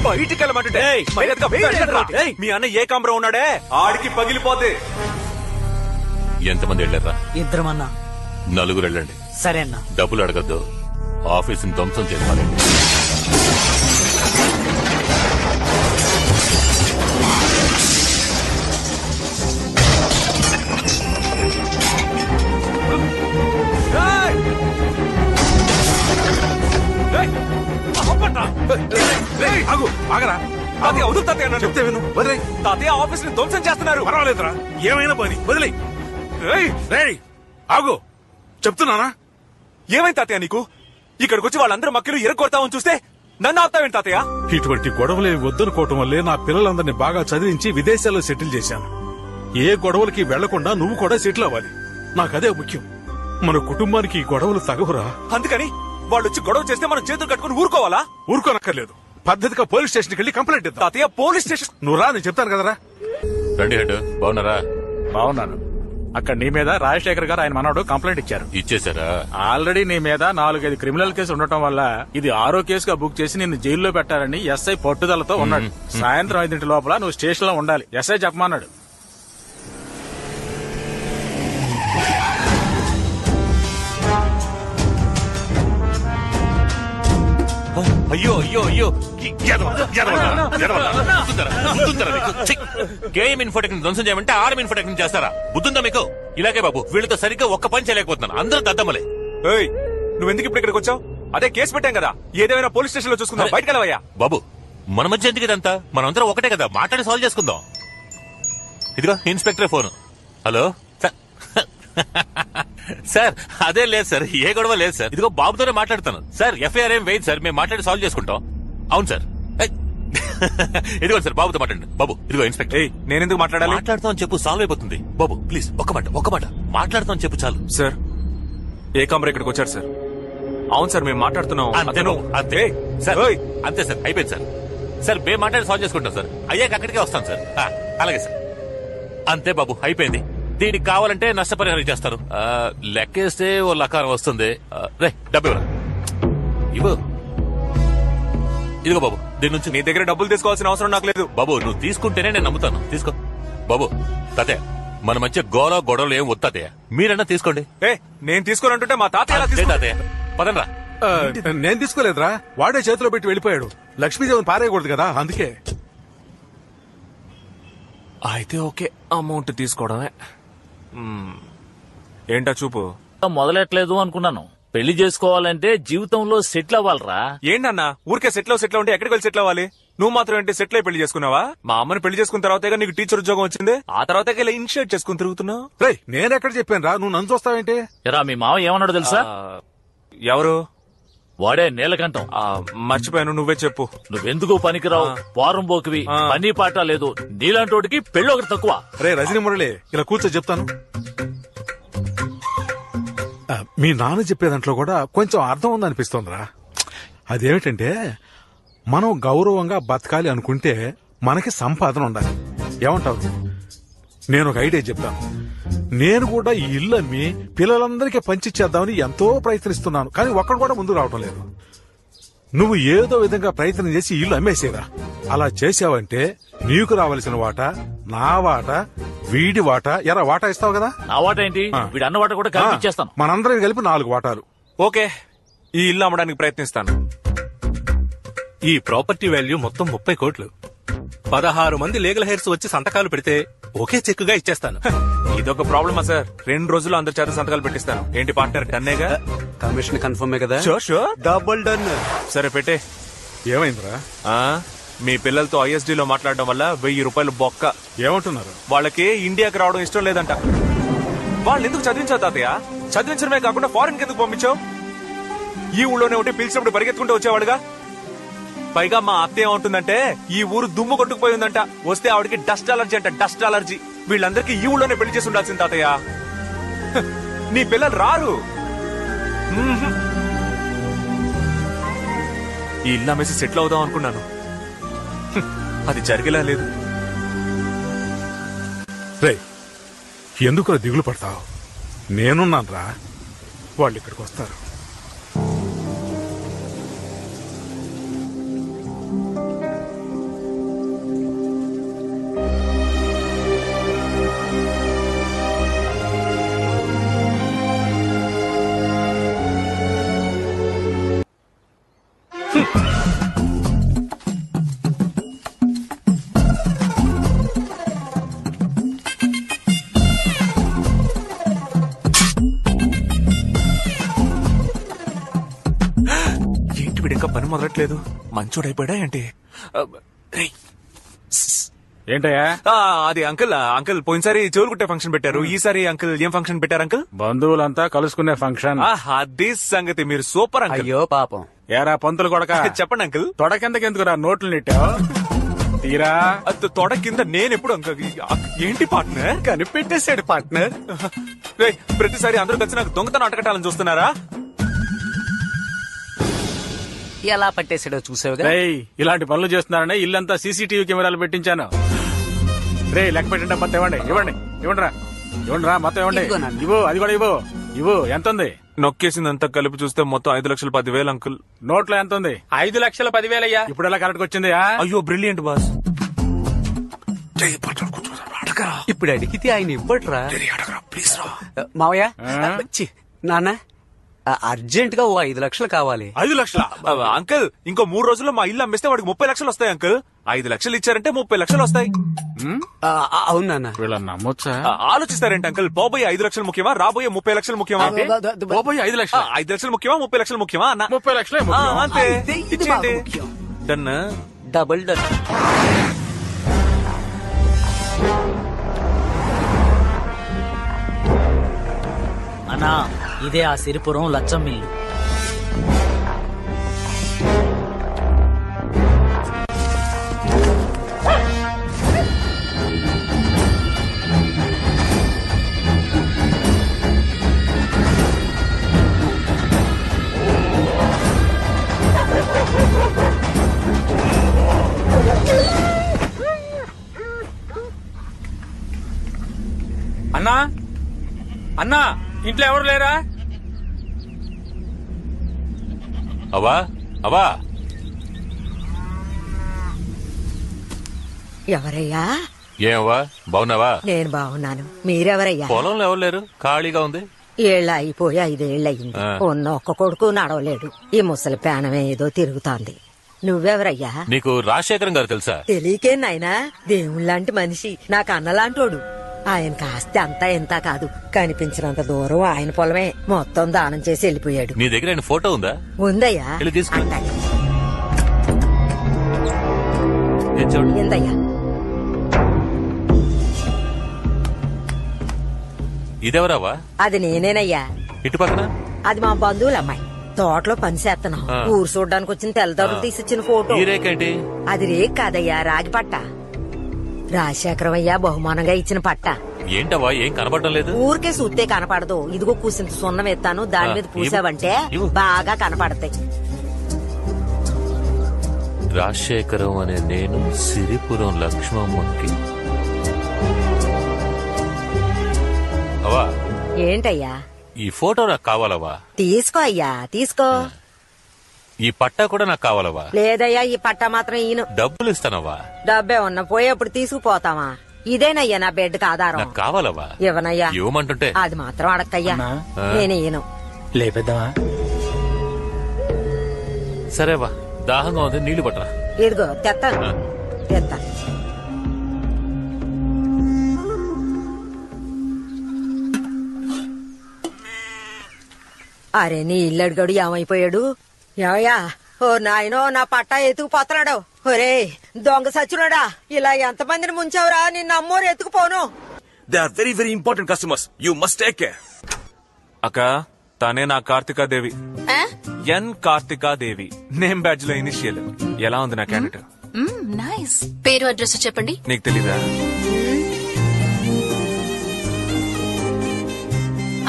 బయటికి వెళ్ళమంటుంటే మీ అన్న ఏకాంబరం ఉన్నాడే, ఆడికి పగిలిపోతే. ఎంతమంది వెళ్ళారా? 2 అన్నా. 4 వెళ్ళండి. సరే అన్నా. డబ్బులు అడగద్దు, ఆఫీసుని ధ్వంసం చేసుకోవాలి. చెప్తే విను. తాతయ్య ఆఫీస్ ని ధ్వంసం చేస్తున్నారు. పర్వాలేదురా, ఏమైనా పని వదిలే. ఆగు, చెప్తున్నానా? ఏమైంది తాతయ్య నీకు? ఇక్కడికి వచ్చి వాళ్ళందరూ మక్కలు ఎరగొడతామని చూస్తే నన్ను ఆపుతావేంటి తాతయ్య? ఇటువంటి గొడవలే వద్దనుకోవటం వల్లే నా పిల్లలందరినీ బాగా చదివించి విదేశాల్లో సెటిల్ చేశాను. ఏ గొడవలకి వెళ్లకుండా నువ్వు కూడా సెటిల్ అవ్వాలి. నాకదే ముఖ్యం. మన కుటుంబానికి ఈ గొడవలు తగవురా. అందుకని వాళ్ళు వచ్చి గొడవ చేస్తే మనం చేతులు కట్టుకుని ఊరుకోవాలా? ఊరుకోనక్కర్లేదు, పద్ధతిగా పోలీస్ స్టేషన్కి వెళ్ళి కంప్లైంట్ ఇద్దాం. తాతయ్య పోలీస్ స్టేషన్? నువ్వు రా, నేను చెప్తాను కదరా. రండి హెడ్, బాగున్నారా? బాగున్నాను. అక్కడ నీ మీద రాజశేఖర్ గారు ఆయన మనవడు కంప్లైంట్ ఇచ్చారు. ఇచ్చేసారా? ఆల్రెడీ నీ మీద 4-5 క్రిమినల్ కేసు ఉండటం వల్ల ఇది 6వ కేసుగా బుక్ చేసి నిన్ను జైల్లో పెట్టారని ఎస్ఐ పట్టుదలతో ఉన్నాడు. సాయంత్రం 5 లోపల నువ్వు స్టేషన్ లో ఉండాలి, ఎస్ఐ చెప్పమన్నాడు. అయ్యో అయ్యో అయ్యో, కేఎం ఇన్ఫోటెక్ ధ్వంసం చేయమంటే ఆర్ఎం ఇన్ఫోటెక్ చేస్తారా? బుద్ధుందా మీకు? ఇలాగే బాబు, వీళ్ళతో సరిగ్గా ఒక్క పని చేయలేకపోతున్నాను, అందరూ దద్దమ్మలే. నువ్వెందుకు ఇప్పుడు ఇక్కడికి వచ్చావు? అదే కేసు పెట్టాం కదా, ఏదేమైనా పోలీస్ స్టేషన్ లో చూసుకుందాం. బయటకు వెళ్ళవయ్యా. బాబు, మన మధ్య ఎందుకు ఇదంతా? మనందరం ఒకటే కదా, మాట్లాడి సాల్వ్ చేసుకుందాం. ఇదిగో ఇన్స్పెక్టర్ ఫోన్. హలో సార్, అదే లేదు సార్, ఏ గొడవ లేదు సార్. ఇదిగో బాబుతోనే మాట్లాడుతాను సార్. ఎఫ్ఐఆర్ ఏం వేయదు సార్, మేము మాట్లాడి సాల్వ్ చేసుకుంటాం. అవును సార్. ఇదిగో సార్, బాబుతో మాట్లాడండి. బాబు, ఇదిగో ఇన్స్పెక్టర్. నేనెందుకు మాట్లాడాలి? మాట్లాడతాం చెప్పు, సాల్వ్ అయిపోతుంది. బాబు ప్లీజ్, ఒక్క మాట మాట్లాడతాం చెప్పు చాలు. సార్, ఏకాంబర్ ఇక్కడికి వచ్చారు సార్. అవును సార్, మేము మాట్లాడుతున్నాం. అంతే సార్, అంతే సార్, అయిపోయింది సార్. సార్, మేము మాట్లాడి సాల్వ్ చేసుకుంటాం సార్. అయ్యాక అక్కడికే వస్తాం సార్. అలాగే సార్. అంతే బాబు, అయిపోయింది. దీనికి కావాలంటే నష్టపరిహారం చేస్తారు. లెక్కేస్తే ఓ లకారం వస్తుంది. రే, డబ్బు ఇవ్వరా, ఇవ్వు. ఇదిగో బాబు, దీని నుంచి నీ దగ్గర డబ్బులు తీసుకోవాల్సిన అవసరం నాకు లేదు. బాబు, నువ్వు తీసుకుంటేనే నేను నమ్ముతాను. తీసుకో బాబు. తాతయ్య, మన మధ్య గొడవలు ఏం వద్దు తాతయ్య, మీరన్నా తీసుకోండి. నేను తీసుకోనంటుంటే మా తాతయ్య. తాతయ్య పదండ్రా. నేను తీసుకోలేదురా, వాడే చేతిలో పెట్టి వెళ్ళిపోయాడు. లక్ష్మీదేవిని పారేయకూడదు కదా, అందుకే. అయితే ఓకే, అమౌంట్ తీసుకోవడమే. ఏంటా చూపు? మొదలెట్లేదు అనుకున్నాను. పెళ్లి చేసుకోవాలంటే జీవితంలో సెటిల్ అవ్వాలరా. ఏంటన్నా ఊరికే సెటిల్ ఉంటే ఎక్కడికి వెళ్ళి సెటిల్ అవ్వాలి? నువ్వు మాత్రం ఏంటి సెటిల్ అయి పెళ్లి చేసుకున్నావా? మా అమ్మని పెళ్లి చేసుకున్న తర్వాత నీకు టీచర్ ఉద్యోగం వచ్చింది, ఆ తర్వాత ఇలా ఇనిషియేట్ చేసుకుని తిరుగుతున్నావు. నేను ఎక్కడ చెప్పాను రా, నువ్వు నన్ను చూస్తావేంటి? ఎరా, మీ మావ ఏమన్నాడు తెలుసా? ఎవరు? వాడే నీలకంఠం. మర్చిపోయాను, నువ్వే చెప్పు. నువ్వెందుకు పనికిరావు, వారం పోకివి, పని పాట లేదు, నీలాంటోడికి పెళ్ళి ఒకటి తక్కువ. రే రజనీ మురళి, ఇలా కూర్చో చెప్తాను. మీ నాన్న చెప్పే దాంట్లో కూడా కొంచెం అర్థం ఉందనిపిస్తోందిరా. అదేమిటంటే, మనం గౌరవంగా బతకాలి అనుకుంటే మనకి సంపాదన ఉండాలి. ఏమంటావు? నేను ఒక ఐడియా చెప్తాను. నేను కూడా ఈ ఇల్లు అమ్మి పిల్లలందరికీ పంచిచ్చేద్దామని ఎంతో ప్రయత్నిస్తున్నాను, కానీ ఒక్కడు కూడా ముందు రావటం లేదు. నువ్వు ఏదో విధంగా ప్రయత్నం చేసి ఇల్లు అమ్మేసేరా. అలా చేసావంటే నీకు రావాల్సిన వాటా, నా వాటా, వీడి వాటా, ఎరా వాటా ఇస్తావు కదా. నా వాటా ఏంటి? వీడి అన్న వాటా కూడా కలిపి ఇచ్చేస్తాను. మనందరం కలిపి 4 వాటాలు. ఓకే, ఈ ఇల్లు అమ్మడానికి ప్రయత్నిస్తాను. ఈ ప్రాపర్టీ వాల్యూ మొత్తం 30 కోట్లు. 16 మంది లీగల్ హెయిర్స్ వచ్చి సంతకాలు పెడితే ఒకే చెక్కుగా ఇచ్చేస్తాను. ఇదొక ప్రాబ్లమా సార్? 2 రోజుల్లో అందరి చేత సంతకాలు పెట్టిస్తాను. ఏంటి పార్ట్నర్, డన్నేగా? కమిషన్ కన్ఫర్మే కదా? Sure, double done. సరే పెట్టే. ఏమైందిరా? మీ పిల్లలతో ISD లో మాట్లాడడం వల్ల 1000 రూపాయలు బొక్క. ఏమంటున్నారు? వాళ్ళకి ఇండియాకి రావడం ఇష్టం లేదంట. వాళ్ళు ఎందుకు చదివించావు తాతయ్య? చదివించడమే కాకుండా ఫారెన్ కి ఎందుకు పంపించావు? ఈ ఊళ్ళోనే ఉంటే పిలిచినప్పుడు పరిగెత్తుకుంటూ వచ్చేవాడుగా. పైగా మా అత్త ఏమంటుందంటే ఈ ఊరు దుమ్ము కొట్టుకుపోయి ఉందంట, వస్తే ఆవిడకి డస్ట్ అలర్జీ అంట, డస్ట్ అలర్జీ. వీళ్ళందరికీ ఈ ఊళ్ళోనే పెళ్లి చేసి ఉండాల్సింది తాతయ్య. నీ పిల్లలు రారు. ఈ ఇల్లు అమ్మేసి సెటిల్ అవుదాం అనుకున్నాను, అది జరిగేలా లేదు. రే, ఎందుకురా దిగులు పడతావు? నేనున్నాను రా, వాళ్ళు ఇక్కడికి వస్తారు. ఏంటి వీడు ఇంకా పని మొదలట్లేదు? మంచోడైపోయాడా ఏంటి? ఏంటయ్యా? అది అంకుల్ పోయినసారి చెవులు కుట్టే ఫంక్షన్ పెట్టారు, ఈసారి అంకుల్ ఏం ఫంక్షన్ పెట్టారు అంకుల్? బంధువులంతా కలుసుకునే ఫంక్షన్. అదే సంగతి, మీరు సూపర్ అంకుల్. అయ్యో పాపం. ఏరా పంతులు కొడక, చెప్పండి అంకుల్. తొడ కిందకెందుకురా నోట్లు నెట్టావు? తీరా తొడ కింద నేనెప్పుడు అంకుల్? ఏంటి పార్ట్నర్? కనిపెట్టేశాడు పార్ట్నర్. ప్రతిసారి అందరూ కలిసి నాకు దొంగతనం అటకటాలని చూస్తున్నారా? ఎలా పట్టేసాడో చూసావుగా. ఇలాంటి పనులు చేస్తున్నారని ఇల్లంతా సీసీటీవీ కెమెరాలు పెట్టించాను. రే లెక్క పెట్టండి, మొత్తం ఇవ్వండి. ఇవ్వండిరా మొత్తం ఇవ్వండి. ఇవ్వు, అది కూడా ఇవ్వు. ఎంత ఉంది? నొక్కేసిందంతా కలిపి చూస్తే మొత్తం 5,10,000 అంకుల్. నోట్లో ఎంత ఉంది? 5,10,000 అయ్యా. ఇప్పుడు ఎలా కరెక్ట్ వచ్చింది? అయ్యో బ్రిలియంట్ బాస్. ఇప్పుడు అడిగితే ఆయన ఇవ్వట్రా. మావయ్య, నాన్న అర్జెంట్ గా 5 లక్షలు కావాలి. 5 లక్షల? అంకుల్ ఇంకో 3 రోజుల్లో మా ఇల్లు అమ్మేస్తే వాడికి 30 లక్షలు వస్తాయి అంకుల్. 5 లక్షలు ఇచ్చారంటే 30 లక్షలు వస్తాయి. అవునా? వీళ్ళని నమ్మొచ్చా? ఆలోచిస్తారేంటి అంకుల్? పోబోయే 5 లక్షలు ముఖ్యమా, రాబోయే 30 లక్షలు ముఖ్యమా? పోబోయే 5 లక్షలు 5 లక్షలు ముఖ్యమా, 30 లక్షలు ముఖ్యమా అన్న? 30 లక్షలే అంతే. ఇచ్చేయండి. డన్. Double done. అన్నా, ఇదే ఆ సిరిపురం లచ్చం మిల్లు. అన్నా, ఇంట్లో ఎవరు లేరా? అవా ఎవరయ్యా? ఏమవ్వా, బాగున్నావా? నేను బాగున్నాను. మీరెవరయ్యా? పొలంలో ఎవరు లేరు, ఖాళీగా ఉంది. ఏళ్ళు అయిపోయి 5 ఏళ్ళయింది. ఉన్న ఒక్క కొడుకు నడవలేడు. ఈ ముసలి ప్రాణమే ఏదో తిరుగుతాంది. నువ్వెవరయ్యా? నీకు రాజశేఖరం గారు తెలుసా? తెలియకే నాయనా, దేవుళ్లాంటి మనిషి, నాకు అన్నలాంటోడు. ఆయన కాస్త అంతా ఎంత కాదు, కనిపించినంత దూరం ఆయన పొలమే. మొత్తం దానం చేసి వెళ్ళిపోయాడు. నీ దగ్గర ఆయన ఫోటో ఉందా? ఉందయ్యా. ఎందయ్యా? ఇదెవరావా? అది నేనేనయ్యా. ఇటు పక్కన అది మా బంధువుల అమ్మాయి. తోటలో పని చేస్తున్నాం. ఊరు చూడడానికి వచ్చిన తెల్లదొరలు తీసిచ్చిన ఫోటో. ఈ రేకేంటి? అది రేక్ కాదయ్యా, రాగి పట్ట. రాజశేఖరం అయ్యా బహుమానంగా ఇచ్చిన పట్ట. ఏంటవా, ఏం కనబడడం లేదు? ఊరికే చూస్తే కనపడదు. ఇదిగో కూసింత సున్నం ఎత్తాను, దాని మీద పూసావంటే బాగా కనపడతాయి. రాజశేఖరం అనే నేను సిరిపురం లక్ష్మమ్మకి. అవా, ఏంటయ్యా? ఈ ఫోటో నాకు కావాలవా? తీసుకో అయ్యా, తీసుకో. ఈ పట్టా కూడా నాకు కావాలవా? లేదయ్యా, ఈ పట్టా మాత్రం ఈయన. డబ్బులు ఇస్తానవా? డబ్బే ఉన్న పోయేప్పుడు తీసుకుపోతామా? ఇదేనయ్యా నా బెడ్కి ఆధారం. నాకు కావాలవా? ఇవ్వనయ్యా. ఇవ్వమంటుంటే అది మాత్రం అడక్కయ్యా, నేను ఈయను. లేపేద్దామా? సరేవా, దాహంగా ఉంది, నీళ్లు పట్టరా. ఇదిగో తెత్తాను. అరే, నీ ఇల్లు అడిగాడు ఏమైపోయాడు? ఏమయ్యా? ఓ నాయనో, నా పట్టా ఎత్తుకుపోతున్నాడు. ఒరే దొంగ సచ్చునాడా, ఇలా ఎంతమందిని ముంచావురా? నిన్న అమ్మోరు ఎత్తుకుపోను. They are very very important customers, you must take care. అక్క, తనే నా Karthikadevi. N Karthika Devi, name badge లో ఇనిషియల్. ఎలా ఉంది నా క్యాండిడేట్? నైస్. పేరు అడ్రస్ చెప్పండి. నీకు తెలీదా?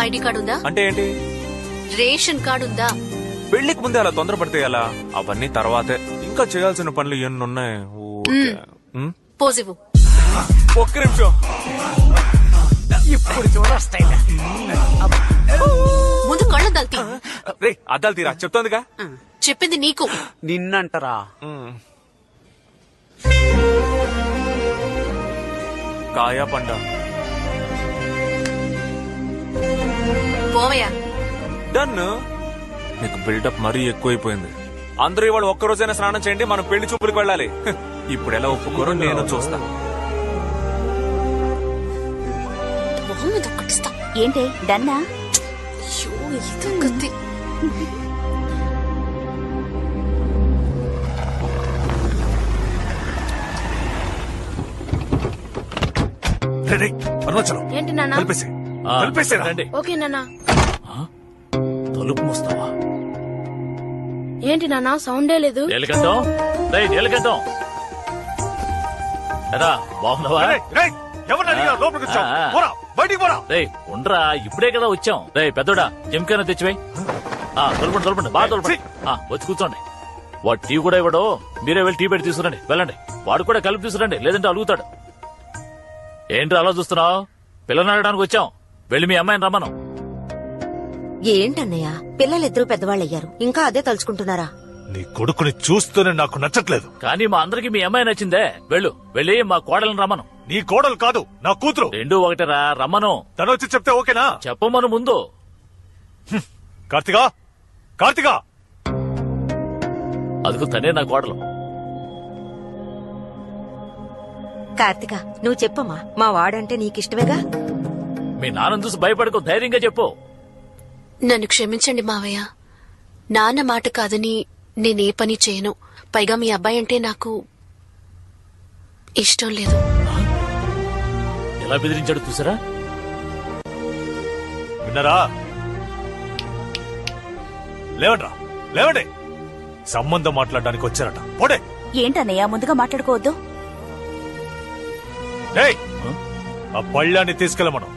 ఐడి కార్డు ఉందా? అంటే ఏంటి? రేషన్ కార్డు ఉందా? పెళ్లికి ముందే అలా తొందరపడితే ఎలా? అవన్నీ తర్వాతే. ఇంకా చేయాల్సిన పనులు ఎన్ని ఉన్నాయి. పోజివు. ఒక్క నిమిషం. ఇప్పుడు చూడొస్తాయి. ముందు కళ్ళు దల్తీ. రే అద్దాలు తీరా, చెప్తోందిగా. చెప్పింది నీకు. నిన్నంటరా? కాయా పండ. పోవయ్యా. డన్. నీకు బిల్డప్ మరీ ఎక్కువైపోయింది. అందరూ ఇవాళ ఒక్కరోజైనా స్నానం చేయండి, మనం పెళ్లి చూపులకు వెళ్ళాలి. ఇప్పుడు ఎలా ఒప్పుకోరో నేను చూస్తా. ఏంటి డన్నా? ఏంటి నాన్న? ఓకే నాన్న. తలుపు మోస్తావా? ఏంటి నాన్న సౌండే లేదు? బాగున్నావా? ఉండరా, ఇప్పుడే కదా వచ్చాం. రే పెద్దోడా, జిమ్కైనా తెచ్చివే. తొలపండి బాగా తొలపండి. వచ్చి కూర్చోండి. వాడు టీ కూడా ఇవ్వడు, మీరే వెళ్ళి టీ పెట్టి తీసుకురండి. వెళ్ళండి. వాడు కూడా కలిపి తీసుకురండి, లేదంటే అలుగుతాడు. ఏంటి అలా చూస్తున్నావు? పిల్లని అడగడానికి వచ్చాం. వెళ్ళి మీ అమ్మాయిని రమ్మను. ఏంటన్నయ్య, పిల్లలిద్దరూ పెద్దవాళ్ళయ్యారు, ఇంకా అదే తలుచుకుంటున్నారా? నీ కొడుకుని చూస్తూనే నాకు నచ్చట్లేదు. కానీ మా అందరికి మీ అమ్మాయి నచ్చిందే. వెళ్ళి మా కోడలను రమ్మను. నీ కోడలు కాదు, నా కూతురు. రెండు ఒకటిరా, రమ్మను. తను వచ్చి చెప్తే ఓకేనా? చెప్పమను ముందు. కార్తికా, కార్తికా, అదుకు తనే నా కోడలు. కార్తిక, నువ్వు చెప్పమ్మా, మా వాడంటే నీకిష్టమేగా? మీ నాన్న చూసి భయపడుకో, ధైర్యంగా చెప్పు. నన్ను క్షమించండి మావయ్య. నాన్న మాట కాదని నేనే పని చేయను. పైగా మీ అబ్బాయి అంటే నాకు ఇష్టం లేదు. ఎలా బెదిరించాడు చూసారా? విన్నారా? లేవండ్రా, లేవండి. సంబంధం మాట్లాడడానికి వచ్చారట. పోడే. ఏంటన్నయ్య ముందుగా మాట్లాడుకోవద్దు. ఆ పళ్ళాన్ని తీసుకెళ్ళమను.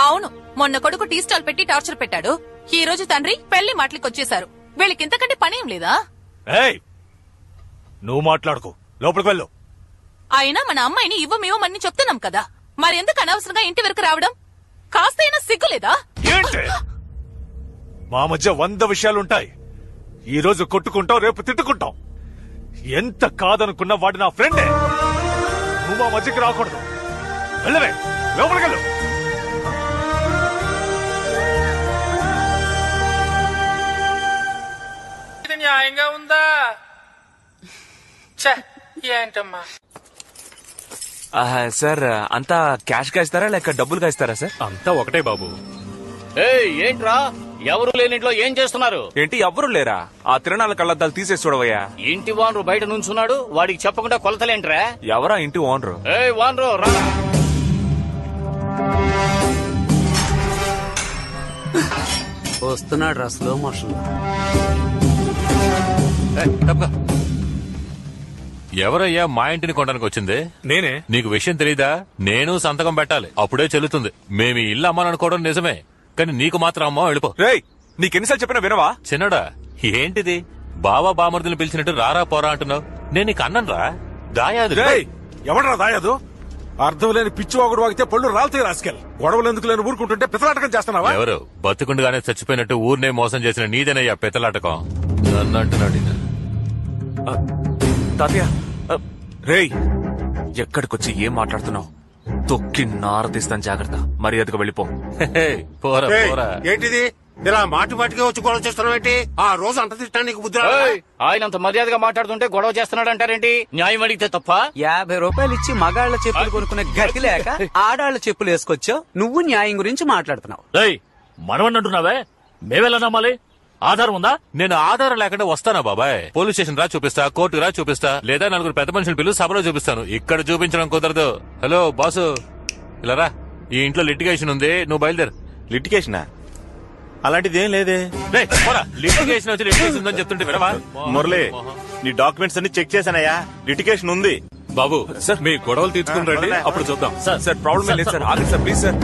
అవును, మొన్న కొడుకు టీ స్టాల్ పెట్టి టార్చర్ పెట్టాడు. ఈ రోజు తండ్రి పెళ్లి మాటలకి వచ్చేశారు. వీళ్ళకి ఇంతకంటే పని ఏం లేదా? నువ్వు మాట్లాడుకో, లోపలికి వెళ్ళు. అయినా మన అమ్మాయిని ఇవ్వమని చెప్తున్నాం కదా, మరి ఎందుకు అనవసరంగా ఇంటి వరకు రావడం? కాస్తైనా సిగ్గులేదా? ఏంటి? మా మధ్య 100 విషయాలుంటాయి. ఈ రోజు కొట్టుకుంటాం, రేపు తిట్టుకుంటాం. ఎంత కాదనుకున్నా వాడు నా ఫ్రెండే. నువ్వు మా మధ్యకి రాకూడదు. వెళ్ళవే, లోపలికెళ్ళు. ఇది న్యాయంగా ఉందా? ఏంటమ్మా సార్, అంతా క్యాష్ గా ఇస్తారా లేక డబ్బులుగా ఇస్తారా సార్? అంతా ఒకటే బాబు. ఏంట్రా, ఎవరు లేనింట్లో ఏం చేస్తున్నారు? ఏంటి ఎవరు లేరా? ఆ తిరణాల కళ్ళద్దాలు తీసేసి చూడవయ్యా. ఇంటి ఓనరు బయట నుంచున్నాడు, వాడికి చెప్పకుండా కొలతలేంట్రా? ఎవరా ఇంటి ఓనరు? ఓనరు రా. వస్తున్నాడు రా, స్లో మోషన్. ఎవరయ్యా మా ఇంటిని కొనడానికి వచ్చింది? నేనే. నీకు విషయం తెలీదా? నేను సంతకం పెట్టాలి, అప్పుడే చెల్లుతుంది. మేము ఈ ఇల్లు అమ్మాలనుకోవడం నిజమే, కానీ నీకు మాత్రం అమ్మా వెళ్ళిపో. నీకెన్నిసార్లు చెప్పినా వినవా? చిన్నడా, ఏంటిది బావా బామర్దులు పిలిచినట్టు రారా పోరా అంటున్నావు? నేను నీకు అన్నరా దాయాదు. ఎవడరా దాయాదు? అర్థం లేని పిచ్చి ఒకడు వాగితే పళ్ళు రాలుతాయి రాసుకెళ్ళి. గొడవలు ఎందుకు లేని ఊరుకుంటుంటే పితలాటకం చేస్తున్నావా? ఎవరు బతుకుండగానే చచ్చిపోయినట్టు ఊరినే మోసం చేసిన నీదేనయ్యా పెత్తలాటకం. నన్ను అంటున్నాడు. తాతయ్య, రేయ్, ఎక్కడికొచ్చి ఏం మాట్లాడుతున్నావు? తొక్కి నారదీస్తాను, జాగ్రత్త. మర్యాదగా వెళ్ళిపో. పోరా పోరా. ఏంటిది ఇలా మాటి మాటిగా వచ్చి గొడవ చేస్తున్నావేంటి? ఆ రోజు అంత తిట్టడానికి బుద్ధి ఆయన అంత మర్యాదగా మాట్లాడుతుంటే గొడవ చేస్తున్నాడంటారేంటి? న్యాయం అడిగితే తప్ప? 50 రూపాయలు ఇచ్చి మగాళ్ల చెప్పులు కొనుక్కునే గతి లేక ఆడాళ్ల చెప్పులు వేసుకొచ్చావు. నువ్వు న్యాయం గురించి మాట్లాడుతున్నావు. మనవని అంటున్నావే, మేవెలా నమ్మాలి? ఆధారం ఉందా? నేను ఆధారం లేకుండా వస్తానా బాబాయ్? పోలీస్ స్టేషన్ రా చూపిస్తా, కోర్టు రా చూపిస్తా, లేదా నలుగురు పెద్ద మనుషులు పిల్లలు సభలో చూపిస్తాను. ఇక్కడ చూపించడం కుదరదు. హలో బాసు, ఇలా రా. ఈ ఇంట్లో లిటిగేషన్ ఉంది, నువ్వు బయలుదేరు. లిటికేషనా? అలాంటిది ఏం లేదే. లిటిగేషన్ వచ్చి లిటిగేషన్ ఉందని చెప్తుంటే వినవా? మురళి, నీ డాక్యుమెంట్స్ అన్ని చెక్ చేశానయ్యా, లిటిగేషన్ ఉంది. బాబు సార్, మీ గొడవలు తీర్చుకుని రండి, అప్పుడు చూద్దాం. సార్ ప్రాబ్లం లేదు సార్, ఆగండి సార్ ప్లీజ్ సార్.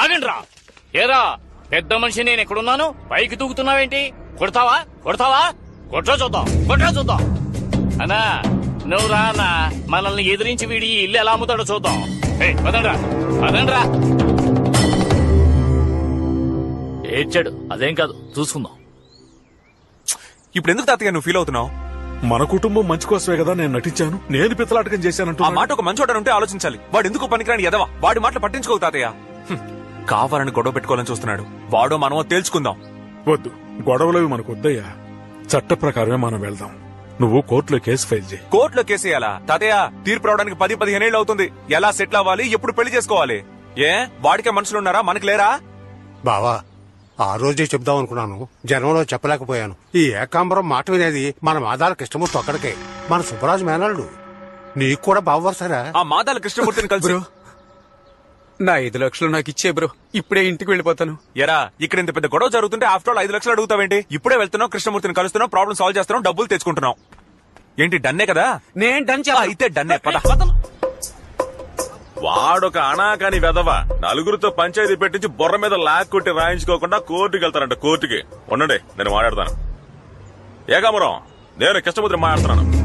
ఆగండి రా. ఏరా పెద్ద మనిషి, నేను ఎక్కడున్నాను? పైకి దూకుతున్నావేంటి? కొడతావా కొడతావా? కొట్రా చూద్దాం. అన్నా నువ్వు రా అన్నా, మనల్ని ఎదిరించి వీడి ఇల్లు ఎలా అమ్ముతాడో చూద్దాం. పదండ్రా. ఏడ్చాడు, అదేం కాదు, చూసుకుందాం. ఇప్పుడు ఎందుకు తాతయ్య నువ్వు ఫీల్ అవుతున్నావు? మన కుటుంబం మంచి కోసమే కదా నేను నటించాను. నేను పిత్తలాటకం చేశానంటూ ఆ మాట ఒక మంచోడని ఉంటే ఆలోచించాలి. వాడు ఎందుకు పనికిరాని ఎదవా? వాడి మాటలు పట్టించుకోవు తాతయ్య. కావాలని గొడవ పెట్టుకోవాలని చూస్తున్నాడు. వాడో మనమో తేల్చుకుందాం. వద్దు, గొడవలవి మనకు వద్దయ్యా. చట్ట ప్రకారమే మనం వెళ్దాం. నువ్వు కోర్టులో కేసు ఫైల్ చేయి. కోర్టులో కేసు వేయాలా? తాతయ్య తీర్పు రావడానికి 10-15 ఏళ్ళు అవుతుంది. ఎలా సెటిల్ అవ్వాలి? ఎప్పుడు పెళ్లి చేసుకోవాలి? ఏ వాడికే మనుషులు ఉన్నారా? మనకి లేరా? బావా, ఆ రోజే చెప్దాం అనుకున్నాను, జనంలో చెప్పలేకపోయాను. ఈ ఏకాంబరం మాట వినేది మన మాదాల కృష్ణమూర్తి ఒక్కడికే. మన సుబ్బరాజు మేనల్లుడు. నీకు కూడా బావవరసారా? ఆ మాదాల కృష్ణమూర్తిని కలిసి నా 5 లక్షలు నాకు ఇచ్చే బ్రో, ఇప్పుడే ఇంటికి వెళ్ళిపోతాను. ఎరా, ఇక్కడ ఇంత పెద్ద గొడవ జరుగుతుంటే ఆఫ్టర్ ఆల్ 5 లక్షలు అడుగుతావేంటి? ఇప్పుడే వెళ్తున్నావు, కృష్ణమూర్తిని కలుస్తున్నావు, ప్రాబ్లం సాల్వ్ చేస్తున్నావు, డబ్బులు తెచ్చుకుంటున్నావు. ఏంటి డన్నే కదా? నేను డన్ అయితే డన్నే. పద. వాడొక అనాకాని వెదవ నలుగురితో పంచాయతీ పెట్టించి బొర్ర మీద లాక్కొట్టి రాయించుకోకుండా కోర్టుకి వెళ్తారంట. కోర్టుకి ఉండండి, నేను మాట్లాడతాను. ఏకాంబరం, నేను కృష్ణమూర్తి మాట్లాడుతున్నాను.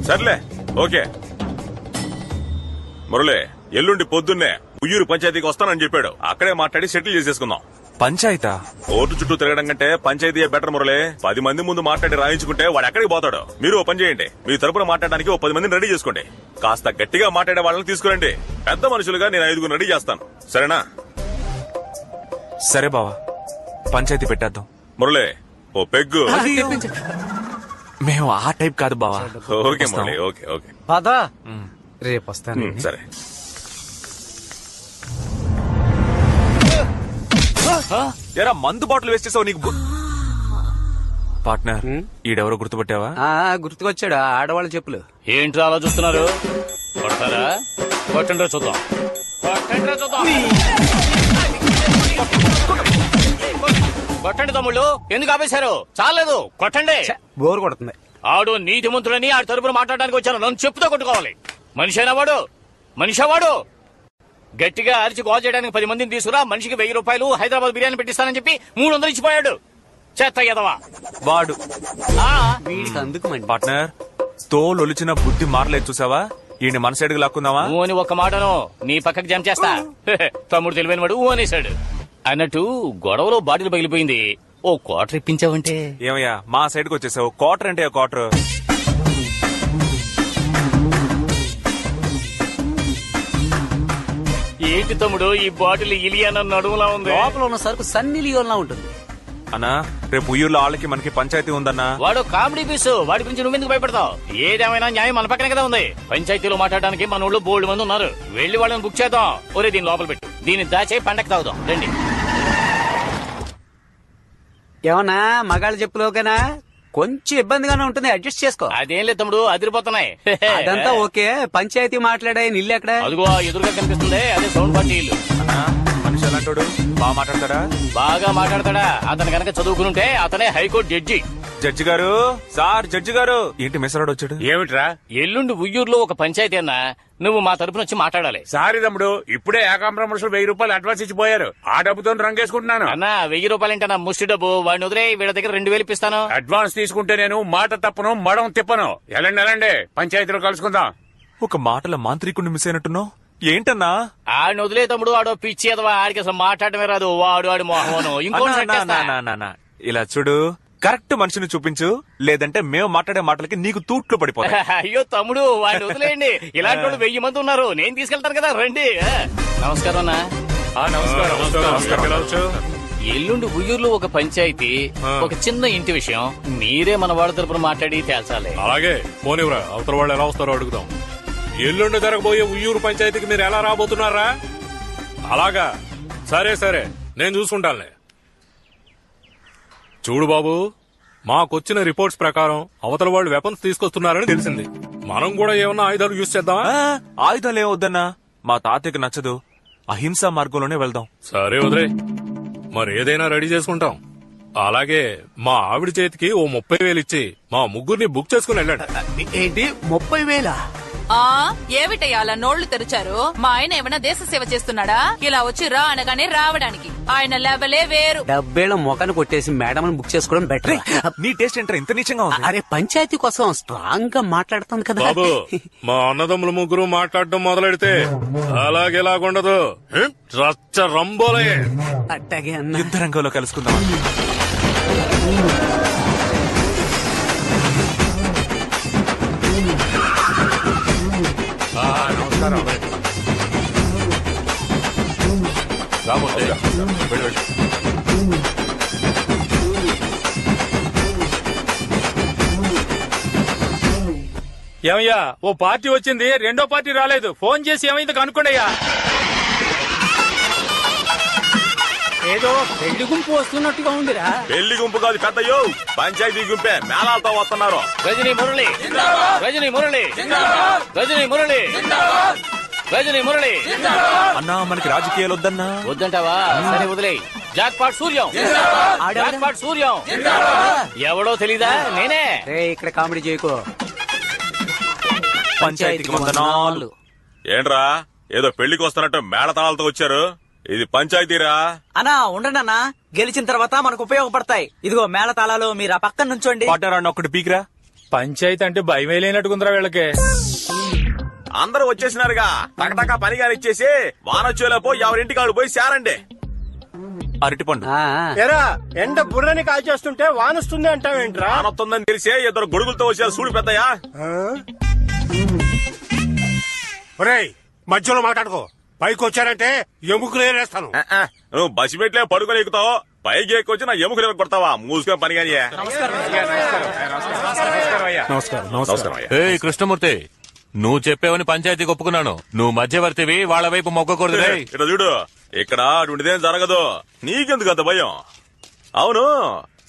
సర్లే, ఓకే. మురళి, ఎల్లుండి పొద్దున్నే ఉయ్యూరు పంచాయతీకి వస్తానని చెప్పాడు. అక్కడే మాట్లాడి సెటిల్ చేసేసుకుందాం. పంచాయతా? కోర్టు చుట్టూ తిరగడం కంటే పంచాయతీయే బెటర్ మురళి. 10 మంది ముందు మాట్లాడి రాయించుకుంటే వాడు ఎక్కడికి పోతాడు. మీరు ఓ పని చేయండి, మీ తరపున మాట్లాడడానికి ఓ 10 మందిని రెడీ చేసుకోండి. కాస్త గట్టిగా మాట్లాడే వాళ్ళని తీసుకురండి. పెద్ద మనుషులుగా నేను 5 రెడీ చేస్తాను, సరేనా? సరే బావా, పంచాయతీ పెట్టేద్దాం. మురళి, ఓ పెగ్గు. మేము ఆ టైప్ కాదు బావా. Okay Murali, okay okay. పదా రేపు వస్తాను. సరే. ఎరా మందు బాటిల్ వేస్ట్ చేసావు నీకు. పార్ట్నర్, ఈడెవరో గుర్తుపట్టావా? గుర్తుకొచ్చాడు, ఆడవాళ్ళ చెప్పులు. ఏంట్రా అలా చూస్తున్నారు? కొడతారా? కొట్టండి చూద్దాం. కొట్టండి తమ్ముళ్ళు, ఎందుకు ఆపేశారు? చాలేదు, కొట్టండి. బోరు కొడుతుంది. ఆడు నీతిమంతుడని ఆడి తరపున మాట్లాడడానికి వచ్చాను. నన్ను చెప్పుతో కొట్టుకోవాలి. మనిషైనా వాడు, మనిషా వాడు. గట్టిగా అరిచి గోల్ చేయడానికి 10 మందిని తీసుకురా. మనిషికి 1000 రూపాయలు హైదరాబాద్ బిర్యానీ పెట్టిస్తానని చెప్పి 300 ఇచ్చిపోయాడు. చెత్త ఎదవా వాడు. వీడికి అందుకు పార్ట్నర్, తోలొలిచిన బుద్ధి మారలేదు చూసావా? ఈయన మన సైడ్కి లాక్కుందామా? ఊ అని ఒక్క మాటను నీ పక్కకి జంప్ చేస్తా. తమ్ముడు తెలివైన వాడు ఊ అనేశాడు. అన్నట్టు గొడవలో బాటిల్ పగిలిపోయింది. ఓ క్వార్టర్ ఇప్పించావంటే. ఏమయ్యా మా సైడ్కి వచ్చేసావు? క్వార్టర్ అంటే క్వార్టర్. ఏంటి తమ్ముడు ఈ బాటిల్ ఇలియాన నడుములా ఉంది? లోపల ఉన్న సరుకు సన్నీ లియోన్లా ఉంటుంది. అన్నా, రేపు ఉయ్యూరులో వాళ్ళకి మనకి పంచాయతీ ఉందన్నా. వాడు కామెడీ పీసు. వాడి గురించి నువ్వెందుకు భయపడతావు? ఏదేమైనా న్యాయం మన పక్కనే కదా ఉంది. పంచాయతీలో మాట్లాడడానికి మన ఊళ్ళో బోల్డ్ మంది ఉన్నారు. వెళ్లి వాళ్ళని బుక్ చేద్దాం. ఒరే దీని లోపల పెట్టు, దీన్ని దాచే పండగ తాగుదాం. రండి. ఏమన్నా మగాళ్ళ చెప్పులోకేనా? కొంచెం ఇబ్బందిగానే ఉంటుంది, అడ్జస్ట్ చేసుకో. అదేం లేదు తమ్ముడు, అదిరిపోతున్నాయి. అదంతా ఓకే. పంచాయతీ మాట్లాడే ఇల్లు ఎక్కడ? అదిగో ఎదురుగా కనిపిస్తుంది, అదే సౌండ్ పార్టీ ఇల్లు. మనిషి ఎలాంటోడు? బాగా మాట్లాడతాడా? బాగా మాట్లాడతాడా? అతను కనుక చదువుకునుంటే అతనే హైకోర్టు జడ్జి. జడ్జి గారు, సార్ జడ్జి గారు. ఏంటి మెసరాడు వచ్చాడు? ఏమిట్రా? ఎల్లుండి ఉయ్యూరులో ఒక పంచాయతీ అన్నా, నువ్వు మా తరపున వచ్చి మాట్లాడాలి. సారీ తమ్ముడు, ఇప్పుడే ఏకాంబరం మనుషులు 1000 రూపాయలు అడ్వాన్స్ ఇచ్చిపోయారు. ఆ డబ్బుతో రంగేసుకుంటున్నాను. అన్నా 1000 రూపాయలంటే ముష్టి డబ్బు. వాడిని వదిలే, వీళ్ళ దగ్గర 2000 ఇప్పిస్తాను. అడ్వాన్స్ తీసుకుంటే నేను మాట తప్పను, మడం తిప్పను. ఎలాండి పంచాయతీలో కలుసుకుందాం. ఒక మాటల మాంత్రికుడిని మిస్ అయినట్టున్నావు. ఏంటన్నా? ఆడిని వదిలే తమ్ముడు, ఆడో పిచ్చి ఎదవా. ఆడికి అసలు మాట్లాడమే రాదు. వాడు మోహను ఇంకో. ఇలా చూడు, కరెక్ట్ మనిషిని చూపించు, లేదంటే మేము మాట్లాడే మాటలకి నీకు తూట్లు పడిపోతాయి. అయ్యో తమ్ముడు, వాడిని వదిలేయండి. ఇలాంటి వాళ్ళు 1000 మంది ఉన్నారు. నేను తీసుకెళ్తాను కదా, రండి. నమస్కారం అన్నా. ఎల్లుండి ఉయ్యూరులో ఒక పంచాయతీ, ఒక చిన్న ఇంటి విషయం. మీరే మన వాళ్ళ తరపున మాట్లాడి తేల్చాలి. అలాగే పోనివరా, అవతల వాళ్ళు ఎలా వస్తారో అడుగుదాం. ఎల్లుండి జరగబోయే ఉయ్యూరు పంచాయతీకి మీరు ఎలా రాబోతున్నారా? అలాగా, సరే నేను చూసుకుంటానులే. చూడు బాబు, మాకొచ్చిన రిపోర్ట్స్ ప్రకారం అవతల వాళ్ళు వెపన్స్ తీసుకొస్తున్నారని తెలిసింది. మనం కూడా ఏమన్నా ఆయుధాలు యూజ్ చేద్దామా? ఆయుధాలు ఏమొద్దన్నా, మా తాతయ్యకి నచ్చదు. అహింసా మార్గంలోనే వెళ్దాం. సరే వదిలే, మరి ఏదైనా రెడీ చేసుకుంటాం. అలాగే మా ఆవిడ చేతికి ఓ 30,000 ఇచ్చి మా ముగ్గురిని బుక్ చేసుకుని వెళ్ళండి. ఏంటి 30,000? ఏమిటయ్యా అలా నోళ్లు తెరిచారు? మా ఆయన ఏమైనా దేశ సేవ చేస్తున్నాడా? ఇలా వచ్చి రా అనగానే రావడానికి ఆయన లెవెలే వేరు. 70,000 మొఖాన్ని కొట్టేసి మేడం బుక్ చేసుకోవడం బెటర్. నీ టేస్ట్ ఏంట్రా ఇంత నీచంగా ఉంది? అరే పంచాయతీ కోసం స్ట్రాంగ్ గా మాట్లాడుతుంది కదా బాబు. మా అన్నదమ్ములు ముగ్గురు మాట్లాడటం మొదలెడితే అలాగేలాగుండదు, రచ్చ రంబోలే. అట్టాగే యుద్ధ రంగంలో కలుసుకుందాం. నమస్కారం. ఏమయ్యా, ఓ పార్టీ వచ్చింది, రెండో పార్టీ రాలేదు. ఫోన్ చేసి ఏమైంది కనుక్కోండియ్యా. ఏదో పెళ్లి గుంపు వస్తున్నట్టుగా ఉందిరా. పెళ్లి గుంపు కాదు పెద్దయ్యో, పంచాయతీ గుంపే మేళాలతో వస్తున్నారు. రజనీ మురళి, రజనీ మురళి, రజనీ మురళి, రజనీ మురళి. అన్నా మనకి రాజకీయాలు వద్దన్నా. వద్దంటావా? సరే వదిలే. Jackpot Suryam, jackpot Suryam. ఎవడో తెలీదా? నేనే. ఇక్కడ కామెడీ చేయకు. పంచాయతీకి వందనాలు. ఏంట్రా ఏదో పెళ్లికి వస్తున్నట్టు మేళతాళాలతో వచ్చారు? ఇది పంచాయతీరా? అన్నా ఉండండి అన్నా, గెలిచిన తర్వాత మనకు ఉపయోగపడతాయి. ఇదిగో మేళ తాళాలు, మీరు ఆ పక్కన నుంచోండి. ఒకటి పీకిరా. పంచాయతీ అంటే భయమే లేనట్టుకుందిరా వీళ్ళకి. అందరూ వచ్చేసినారుగా, టకటకా పనిగా ఇచ్చేసి వానొచ్చేలోపు ఎవరింటికి ఆడు పోయి శారండి. అరటిపండు ఎరా ఎండ బుర్రని కాల్చేస్తుంటే వానొస్తుంది అంటావేంట్రా? వానొస్తుందని తెలిసే ఇద్దరు గొడుగులతో వచ్చారు. చూడు పెద్దయ్యా. ఒరేయ్ మధ్యలో మాట్లాడుకో, పైకి వచ్చారంటే ఎముకలు ఏరేస్తాను. నువ్వు బసి పెట్టలే పడుకొని ఎక్కుతావు, పైకి ఎక్కువచ్చి నా ఎముకలు కొడతావా? మూసుకొని పని కానీ. నమస్కారం. ఏయ్ కృష్ణమూర్తి, నువ్వు చెప్పేవని పంచాయతీకి ఒప్పుకున్నాను. నువ్వు మధ్యవర్తివి, వాళ్ళ వైపు మొగ్గకూడదు. ఇక్కడ చూడు, ఇక్కడ అటువంటిదేం జరగదు. నీకెందుకు అంత భయం? అవును,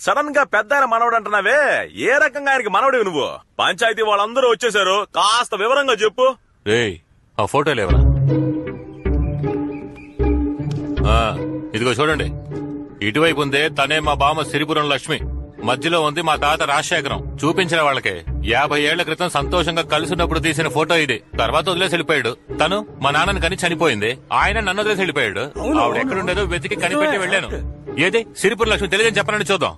సడన్ గా పెద్ద ఆయన మనవడు అంటున్నావే, ఏ రకంగా ఆయనకి మనవడివి నువ్వు? పంచాయతీ వాళ్ళందరూ వచ్చేసారు, కాస్త వివరంగా చెప్పు. ఏయ్ ఆ ఫోటోలు ఎవరా? ఇదిగో చూడండి, ఇటువైపు ఉందే తనే మా బామ్మ సిరిపురం లక్ష్మి, మధ్యలో ఉంది మా తాత రాజశేఖరం. చూపించిన వాళ్ళకి 50 ఏళ్ల క్రితం సంతోషంగా కలిసినప్పుడు తీసిన ఫోటో ఇది. తర్వాత వదిలేసి వెళ్ళిపోయాడు. తను మా నాన్నని కని చనిపోయింది, ఆయన నన్ను వదిలేసి వెళ్ళిపోయాడు. ఆవిడ ఎక్కడుండేదో వెతికి కనిపెట్టి వెళ్ళాను. ఏది సిరిపురం లక్ష్మి తెలియదని చెప్పనని చూద్దాం.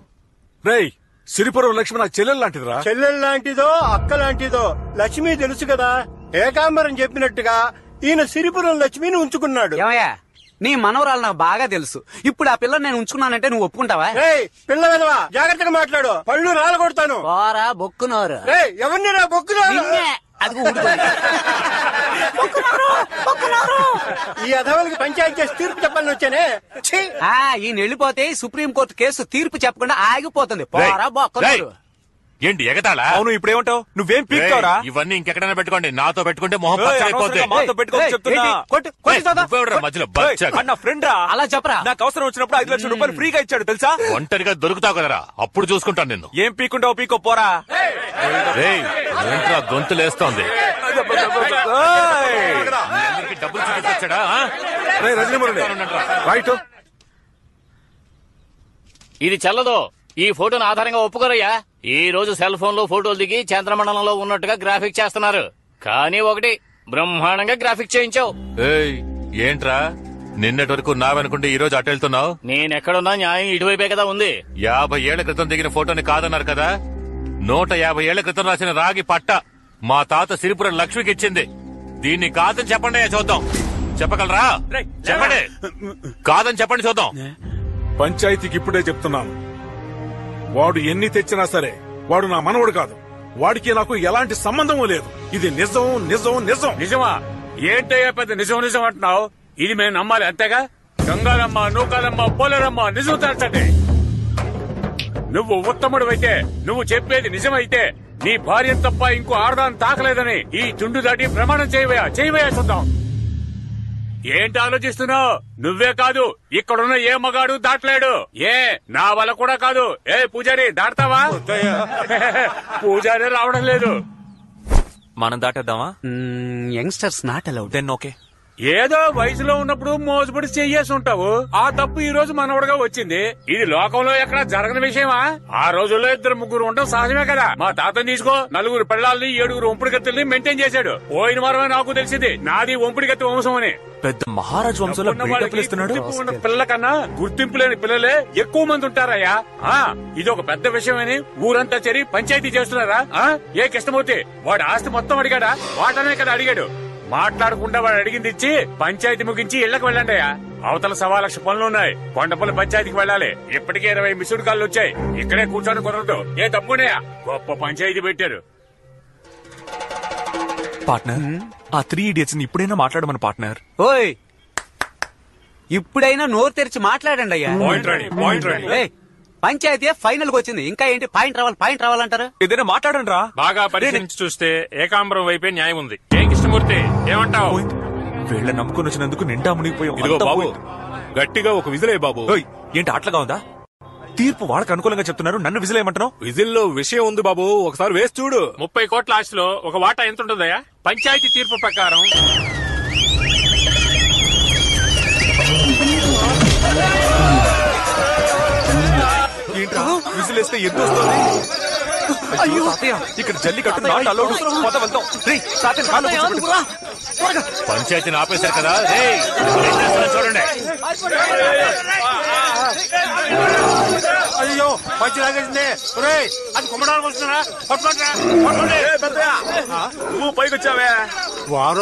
రేయ్ సిరిపురం లక్ష్మి నాకు చెల్లెలు లాంటిదిరా. చెల్లెలు లాంటిదో అక్క లాంటిదో లక్ష్మి తెలుసు కదా. ఏకాంబరం చెప్పినట్టుగా ఈయన సిరిపురం లక్ష్మిని ఉంచుకున్నాడు. ఏమయ్యా, నీ మనవరాలు నాకు బాగా తెలుసు. ఇప్పుడు ఆ పిల్లని నేను ఉంచుకున్నానంటే నువ్వు ఒప్పుకుంటావా? పిల్ల వినవా, జాగ్రత్తగా మాట్లాడు, పళ్ళు రాలగొడతాను. పోరా బొక్కునోరు. ఎవరిని రా బొక్కునోరు? ఈ అధవులకి పంచాయతీ చేసి తీర్పు చెప్పాలని వచ్చానే. ఈయన వెళ్ళిపోతే సుప్రీంకోర్టు కేసు తీర్పు చెప్పకుండా ఆగిపోతుంది. పోరా బొక్కునోరు. ఏంటి ఎగతాళా? అవును, ఇప్పుడేమంటావు? నువ్వేం పీకుతావురా? ఇవన్నీ ఇంకెక్కడైనా పెట్టుకోండి, నాతో పెట్టుకుంటే మొహం పచ్చడైపోద్ది. మధ్యలో అన్న ఫ్రెండ్ రా. అలా చెప్పరా. నాకు అవసరం వచ్చినప్పుడు 5 లక్షల రూపాయలు ఫ్రీగా ఇచ్చాడు తెలుసా? ఒంటరిగా దొరుకుతావు కదరా, అప్పుడు చూసుకుంటాను నిన్ను. ఏం పీకుంటావు పీకో పోరా. ఏంట్రా గొంతులేస్తోంది? డబ్బులు చూపించాడా? ఇది చల్లదు. ఈ ఫోటోను ఆధారంగా ఒప్పుకోరయ్యా. ఈ రోజు సెల్ ఫోన్ లో ఫోటోలు దిగి చంద్రమండలంలో ఉన్నట్టుగా గ్రాఫిక్ చేస్తున్నారు. కానీ ఒకటి బ్రహ్మాండంగా గ్రాఫిక్ చేయించావు. ఏంట్రా నిన్నటి వరకు నావనుకుంటే ఈ రోజు అటు వెళ్తున్నావు? నేనెక్కడున్నా న్యాయం ఇటువైపే కదా ఉంది. 50 ఏళ్ల క్రితం దిగిన ఫోటోని కాదన్నారు కదా. 150 ఏళ్ల క్రితం రాసిన రాగి పట్ట మా తాత సిరిపురం లక్ష్మికి ఇచ్చింది. దీన్ని కాదని చెప్పండి చూద్దాం. చెప్పగలరా? చెప్పండి. కాదని చెప్పండి చూద్దాం. పంచాయతీకి ఇప్పుడే చెప్తున్నాను, వాడు ఎన్ని తెచ్చినా సరే వాడు నా మనవడు కాదు. వాడికి నాకు ఎలాంటి సంబంధము లేదు. ఇది నిజం నిజం నిజం. నిజమా? ఏంటయ్యా పెద్ద నిజం నిజం అంటున్నావు? ఇది మేము నమ్మాలి అంతేగా? గంగారమ్మ, నూకాలమ్మ, పోలేరమ్మ నిజం తేల్చండి. నువ్వు ఉత్తముడు అయితే, నువ్వు చెప్పేది నిజమైతే నీ భార్య తప్ప ఇంకో ఆడదాన్ని తాకలేదని ఈ తుండు దాటి ప్రమాణం చేయవయా చూద్దాం. ఏంటి ఆలోచిస్తున్నావు? నువ్వే కాదు ఇక్కడున్న ఏ మగాడు దాటలేడు. ఏ నా వల్ల కూడా కాదు. ఏ పూజారి దాటతావా? పూజారి రావడం లేదు. మనం దాటేద్దామా? Youngsters not allowed. Then okay. ఏదో వయసులో ఉన్నప్పుడు మోసపడి చెయ్యేసి ఉంటావు. ఆ తప్పు ఈ రోజు మనవడుగా వచ్చింది. ఇది లోకంలో ఎక్కడ జరగని విషయమా? ఆ రోజుల్లో 2-3 ఉండడం సహజమే కదా. మా తాతని తీసుకో, 4 పిల్లల్ని 7 ఒంపుడి గత్తుల్ని మెయింటైన్ చేశాడు. పోయిన వారమే నాకు తెలిసింది నాది ఒంపుడి గత్తి వంశం అని. పెద్ద మహారాజ్ వంశంలో ఉన్న పిల్లల కన్నా గుర్తింపు లేని పిల్లలే ఎక్కువ మంది ఉంటారయ్యా. ఇది ఒక పెద్ద విషయమని ఊరంతా చేరి పంచాయతీ చేస్తున్నారా? ఏ కృష్ణమూర్తి వాడు ఆస్తి మొత్తం అడిగాడా? వాటనే కదా అడిగాడు. మాట్లాడకుండా వాడు అడిగింది ఇచ్చి పంచాయతీ ముగించి ఇళ్లకు వెళ్ళండి అయ్యా. అవతల 1.25 లక్ష పనులున్నాయి. కొండపల్లి పంచాయతీకి వెళ్ళాలి. ఇప్పటికే 20 మిస్డ్ కాళ్ళు వచ్చాయి. ఇక్కడే కూర్చొని కుదరదు. ఏ తప్పున్నాయా? గొప్ప పంచాయతీ పెట్టారు. పార్ట్నర్, ఆ 3 idiots ని ఇప్పుడైనా మాట్లాడమని పార్ట్నర్. ఓయ్, ఇప్పుడైనా నోరు తెరిచి మాట్లాడండి అయ్యా. పంచాయతీ ఫైనల్ కి వచ్చింది. ఇంకా ఏంటి పాయింట్ రావాలంటారు? ఏదైనా మాట్లాడండి రా. బాగా పరిశీలించి చూస్తే ఏకాంబరం వైపే న్యాయం ఉంది. ఏ కృష్ణమూర్తి ఏమంటావు? వీళ్ళ నమ్ముకుని వచ్చినందుకు నిండా మునిగిపోయాం. ఇదిగో బాబు, గట్టిగా ఒక విజిలే బాబు. ఏంటి అట్లగా ఉందా? తీర్పు వాళ్ళకి అనుకూలంగా చెప్తున్నారు, నన్ను విజిలేయమంటున్నావు? విజిల్లో విషయం ఉంది బాబు, ఒకసారి వేసి చూడు. 30 కోట్ల ఆస్తిలో ఒక వాటా ఎంత ఉంటుందయ్యా? పంచాయతీ తీర్పు ప్రకారం ఏంట్రా విజిలేస్తే ఎంత వస్తుంది? అయ్యో తాతయ్య, ఇక్కడ జల్లికట్టు నాట్ అలౌడ్. కొత్త వెళ్తాం. పంచాయతీని ఆపేశారు కదా. చూడండి. అయ్యో పంచి లాగేసింది. అది కుమ్మడానికి వస్తున్నారా? నువ్వు పైకి వచ్చావే. వారు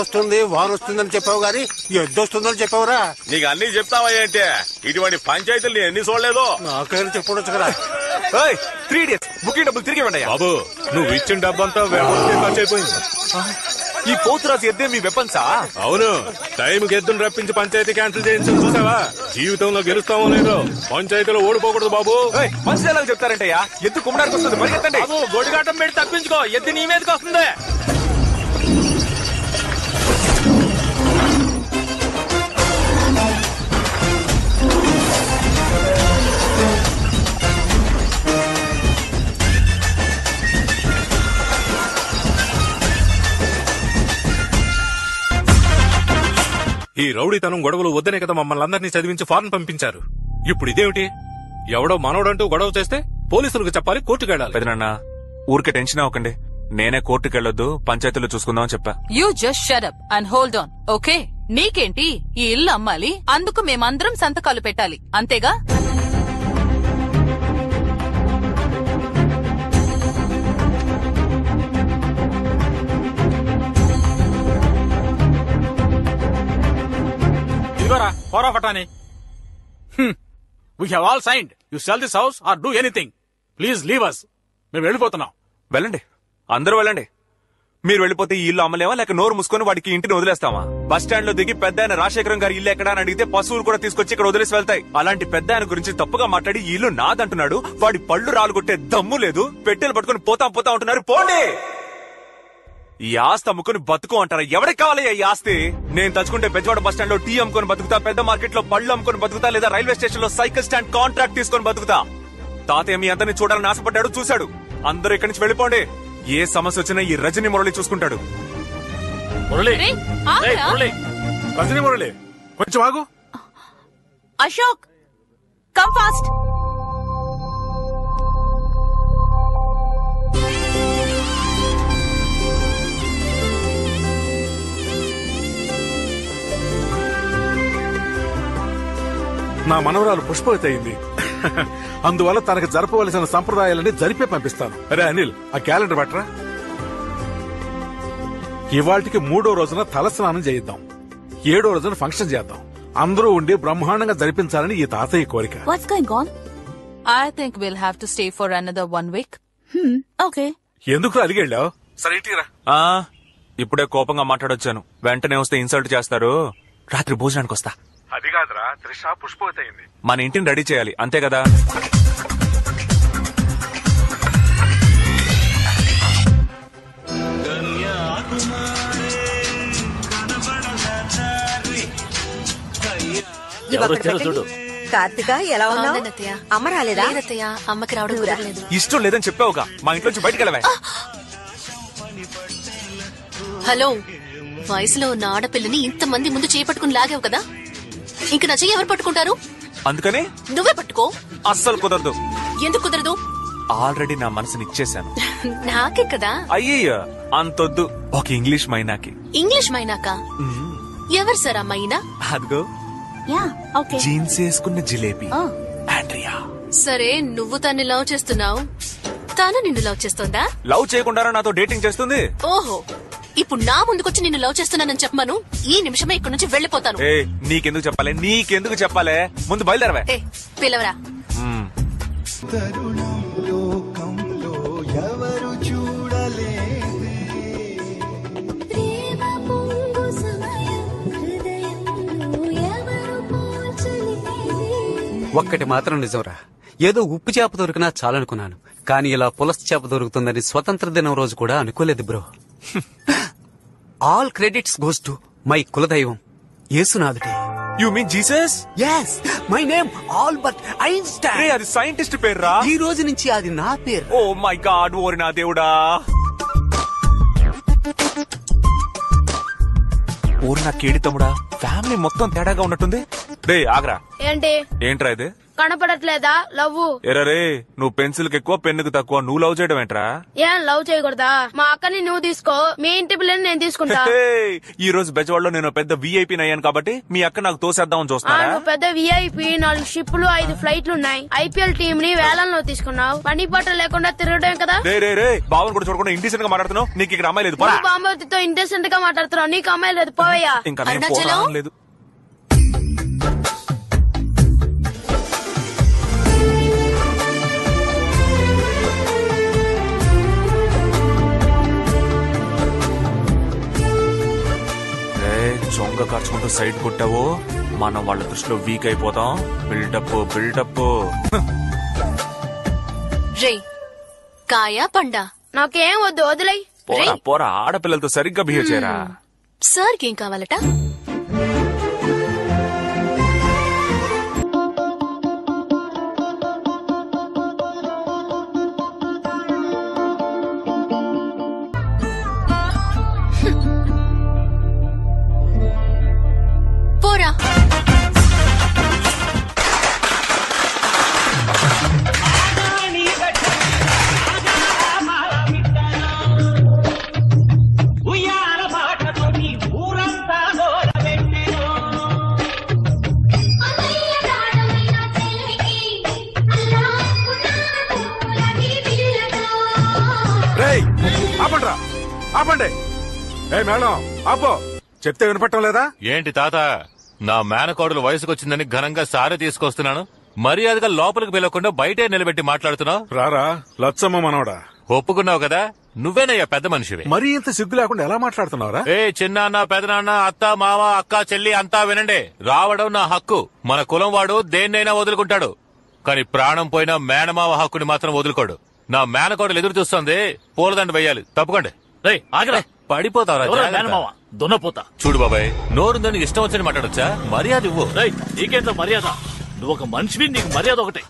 వస్తుందని చెప్పావు గాని ఎద్దొస్తుందని చెప్పావురా. నీకు అన్ని చెప్తావా ఏంటి? ఇటువంటి పంచాయతీలు ఎన్ని చూడలేదు. నాకైనా చెప్పొచ్చు కదా. 3 idiots బుకింగ్ డబ్బులు తిరిగి ఇవ్వండి. బాబు, నువ్వు ఇచ్చిన డబ్బంతా ఖర్చు అయిపోయింది. ఈ పోతురాజు ఎద్దే మీ వెపన్సా? అవును, టైంకి ఎద్దును రప్పించి పంచాయతీ క్యాన్సిల్ చేయించు. చూసావా? జీవితంలో గెలుస్తామో లేదో, పంచాయతీలో ఓడిపోకూడదు బాబు. మనుషులు ఎలా చెప్తారంటయ్యా? ఎద్దు కుమ్మడానికి వస్తుంది, పరిగెత్తండి. గొడిగాటం పెట్టి తప్పించుకో, ఎద్దు నీ మీదకి వస్తుంది. ఈ రౌడీతనం గొడవలు వద్దనే కదా మమ్మల్ని అందరినీ చదివించి ఫారెన్ పంపించారు. ఇప్పుడు ఇదేమిటి? ఎవడో మనోడంటూ గొడవ చేస్తే పోలీసులకు చెప్పాలి, కోర్టుకు వెళ్ళాలి. పెదనాన్న, ఊరికే టెన్షన్ అవ్వకండి. నేనే కోర్టుకు వెళ్ళొద్దు, పంచాయతీలో చూసుకుందామని చెప్పా. You just shut up and hold on. Okay, నీకేంటి? ఈ ఇల్లు అమ్మాలి, అందుకు మేమందరం సంతకాలు పెట్టాలి, అంతేగా? ఇదిగోరా పోరా ఫటాని. We have all signed. You sell this house or do anything. Please leave us. మేము వెళ్ళిపోతున్నాం. వెళ్ళండి, అందరూ వెళ్ళండి. మీరు వెళ్ళిపోతే ఈ ఇల్లు అమ్మలేమా, లేక నోరు మూసుకొని వాడికి ఇంటిని వదిలేస్తామా? బస్ స్టాండ్ లో దిగి పెద్ద ఆయన రాజశేఖరం గారి ఇల్లు ఎక్కడా అని అడిగితే పశువులు కూడా తీసుకొచ్చి ఇక్కడ వదిలేసి వెళ్తాయి. అలాంటి పెద్ద ఆయన గురించి తప్పుగా మాట్లాడి ఈ ఇల్లు నాదంటున్నాడు. వాడి పళ్ళు రాలుగొట్టే దమ్ము లేదు. పెట్టెలు పట్టుకుని పోతా ఉంటున్నారు. పోండి. ఈ ఆస్తి అమ్ముకుని బతుకు అంటారా? ఎవరికి కావాలి ఈ ఆస్తి? నేను తలుచుకుంటే బెజవాడ బస్ స్టాండ్ లో టీ అమ్ముకొని బతుకుతా, పెద్ద మార్కెట్ లో పళ్ళు అమ్ముకొని బతుకుతా, లేదా రైల్వే స్టేషన్ లో సైకిల్ స్టాండ్ కాంట్రాక్ట్ తీసుకొని బతుకుతా. తాతయ్య మీ అందరినీ చూడాలని ఆశపడ్డాడు, చూశాడు. అందరూ ఇక్కడి నుంచి వెళ్ళిపోండి. ఏ సమస్య వచ్చినా ఈ రజనీ మురళి చూసుకుంటాడు. రజనీ మురళి కొంచెం ఆగు. Ashok, come fast. నా మనవరాలు పుష్పవతి అయింది. అందువల్ల తనకు జరపవలసిన సంప్రదాయాలని జరిపే పంపిస్తాను. అరే అనిల్, ఆ క్యాలెండర్ పట్టరా. ఇవాళకి 3వ రోజున తలస్నానం చేయిద్దాం. 7వ రోజున ఫంక్షన్ చేద్దాం. అందరూ ఉండి బ్రహ్మాండంగా జరిపించాలని ఈ తాతయ్య కోరిక. What's going on? I think we'll have to stay for another 1 week. Okay. ఎందుకు అలిగెళ్ళావు? సరే ఇంటిరా. ఇప్పుడే కోపంగా మాట్లాడొచ్చాను. వెంటనే వస్తే ఇన్సల్ట్ చేస్తారు. రాత్రి భోజనానికి వస్తా. అది కాదురా, త్రిష పుష్పవతి అయింది. మన ఇంటిని రెడీ చేయాలి, అంతే కదా? ఇవి ఎవరు అక్కడ వచ్చారో పెట్టండి. చూడు. కార్తిక ఎలా ఉన్నావు? అవునన్నయ్య. అమ్మ రాలేదా? లేదత్తయ్య, అమ్మకి రావడం కుదరలేదు. ఇష్టం లేదని చెప్పావుగా, మా ఇంట్లోంచి బయటికి వెళ్ళవే. హలో, వయసులో ఉన్న ఆడపిల్లని ఇంతమంది ముందు చేపట్టుకుని లాగావు కదా, ఇంక నా చెయ్యి ఎవరు పట్టుకుంటారు? అందుకని నువ్వే పట్టుకో. అస్సలు కుదరదు. ఎందుకు కుదరదు? ఆల్రెడీ నా మనసుని ఇచ్చేశాను. నాకే కదా. అయ్యయ్యో అంతొద్దు. ఒక ఇంగ్లీష్ మైనాకి. ఇంగ్లీష్ మైనాక? ఎవరు సార్ ఆ మైనా? అదిగో జీన్స్ వేసుకున్న జిలేబీ ఆండ్రియా. సరే, నువ్వు తన్ని లవ్ చేస్తున్నావు, తాను నిన్ను లవ్ చేస్తోందా? లవ్ చేయకుండా నాతో డేటింగ్ చేస్తుంది. ఓహో, ఇప్పుడు నా ముందుకొచ్చి నిన్ను లవ్ చేస్తున్నానని చెప్పమను, ఈ నిమిషమే ఇక్కడ నుంచి వెళ్లిపోతాను. ఏ నీకెందుకు చెప్పాలి, నీకెందుకు చెప్పాలి, ముందు బయలుదేరవే. ఏ పిలవరా. ఎవరు చూడలేదు ఒక్కటి మాత్రం నిజంరా, ఏదో ఉప్పు చేప దొరికినా చాలనుకున్నాను, కానీ ఇలా పులస చేప దొరుకుతుందని స్వతంత్ర దినం రోజు కూడా అనుకోలేదు bro. All credits goes to my కులదైవం యేసునాథుడే. You mean Jesus? yes, my name Albert Einstein. అది సైంటిస్ట్ పేర్రా. ఈ రోజు నుంచి అది నా పేరు. ఓ మై గాడ్, ఓరి నా దేవుడా. ఓరి నా కేడి తమ్ముడా, ఫ్యామిలీ మొత్తం తేడాగా ఉన్నట్టుంది. డే ఆగ్రా. ఏంటి? ఏంట్రా ఇది? కనపడట్లేదా లవ్? ఎరరే, నువ్వు పెన్సిల్ కి ఎక్కువ పెన్నుకు తక్కువ, నువ్వు లవ్ చేయడం ఏంట్రా? ఏం లవ్ చేయకూడదా? మా అక్కని నువ్వు తీసుకో, మీ ఇంటి పిల్లని నేను తీసుకుంటా. ఈ రోజు బెజవాడలో నేను పెద్ద విఐపీ అయ్యాను కాబట్టి మీ అక్క నాకు తోసేద్దామని చూస్తున్నా. నువ్వు పెద్ద విఐపి, 4 షిప్లు 5 ఫ్లైట్లు ఉన్నాయి, ఐపీఎల్ టీం ని వేలంలో తీసుకున్నావు, పని పాట లేకుండా తిరగడం కదా. రే బావన్ కూడా చూడకుండా ఇండిసెంట్ గా మాట్లాడుతున్నావు. నీకు ఇక్కడ అమ్మాయి లేదు. బాంబవతితో ఇంటెసెంట్ గా మాట్లాడుతున్నావు, నీకు అమ్మాయి లేదు, పోవయ్యా. ఇంకా నేను పోరాటం లేదు. చొంగ కార్చుకుంటూ సైడ్ కొట్టావో మనం వాళ్ళ దృష్టిలో వీక్ అయిపోతాం. బిల్డప్. రే, కాయా పండా? నాకేం వద్దు, వదిలై. పోరా ఆడపిల్లలతో సరిగ్గా బిహేవ్ చేయరా. సార్కి ఏం కావాలట? పోరా. ఆపండి. ఏ మేడం ఆపో, చెప్తే వినపట్టం లేదా? ఏంటి తాత, నా మేనకోడలు వయసుకొచ్చిందని ఘనంగా సారి తీసుకొస్తున్నాను, మర్యాదగా లోపలికి పిలవకుండా బయటే నిలబెట్టి మాట్లాడుతున్నావు. రారా లచ్చమ్మ మనవడా, ఒప్పుకున్నావు కదా, నువ్వేనయ్యా పెద్ద మనిషివి. మరీ ఇంత సిగ్గు లేకుండా ఎలా మాట్లాడుతున్నావురా? ఏ చిన్నాన్న పెదనాన్న అత్త మామ అక్క చెల్లి అంతా వినండి, రావడం నా హక్కు. మన కులం వాడు దేన్నైనా వదులుకుంటాడు, కానీ ప్రాణం పోయినా మేనమావ హక్కుని మాత్రం వదులుకోడు. నా మేనకోడలు ఎదురు చూస్తుంది, పూలదండ వేయాలి. తప్పుకోండి. పడిపోతావరా దున్నపోతా. చూడు బాబాయ్, నోరుందని ఇష్టం వచ్చని మాట్లాడొచ్చా? మర్యాద ఇవ్వు. నీకేంత మర్యాద? నువ్వు ఒక మనిషివి, నీకు మర్యాద ఒకటే.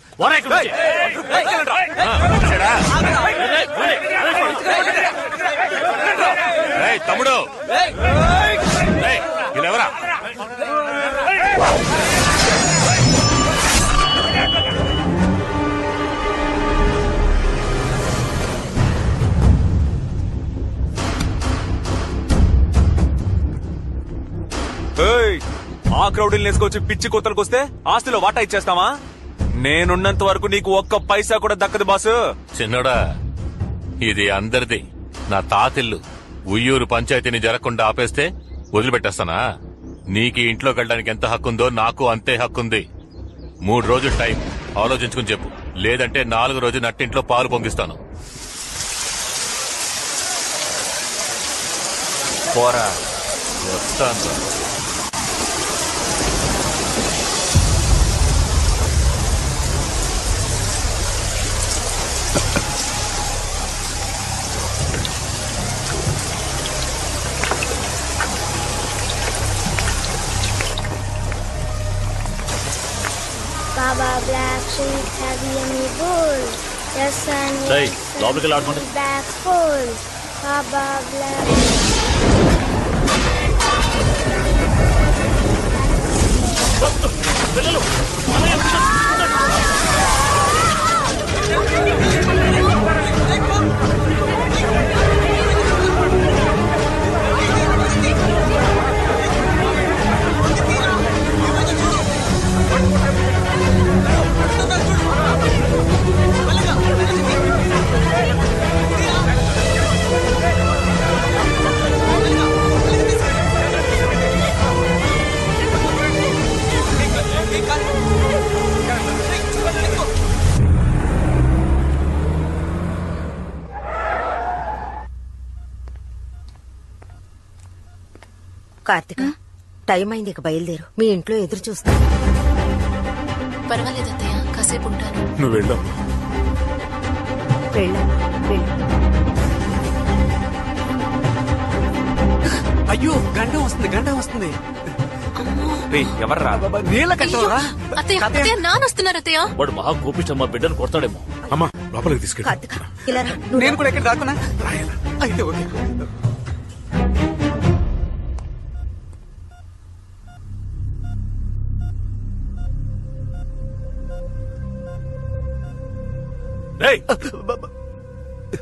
తమ్ముడు వీళ్ళెవరా? ఆ క్రౌడీలు నేసుకొచ్చి పిచ్చి కొత్తలకు వస్తే ఆస్తిలో వాటా ఇచ్చేస్తావా? నేనున్నంత వరకు నీకు ఒక్క పైసా కూడా దక్కదు బాసు. చిన్నోడా, ఇది అందరిది, నా తాతిల్లు. ఉయ్యూరు పంచాయతీని జరగకుండా ఆపేస్తే వదిలిపెట్టేస్తానా? నీకు ఇంట్లోకి వెళ్ళడానికి ఎంత హక్కుందో నాకు అంతే హక్కుంది. 3 రోజులు టైం ఆలోచించుకుని చెప్పు, లేదంటే 4 రోజు నట్టింట్లో పాలు పొంగిస్తాను. పోరా. వస్తాను. street have yummy bowls. Yes, and Hey, లోపలికి వెళ్ళి ఆడుకోండి. back full. Baba black. పిల్లలు కార్తిక, టైం అయింది, ఇక బయలుదేరు. మీ ఇంట్లో ఎదురు చూస్తా. పర్వాలేదు అత్తయ్య, కాసేపు ఉంటాను. నువ్వు వెళ్ళమ్మా. అయ్యో, గండం వస్తుంది. ఎవర్రా? అయ్యో, అత్తయ్య నాన్న వస్తున్నారు అత్తయ్య. వాడు మహా కోపిష్ట, మా బిడ్డను కొడతాడేమో. అమ్మా లోపలికి తీసుకెళ్ళి. కార్తిక, ఇలా రా. నేను కూడా ఎక్కడ రాకున్నా? అయితే ఓకే.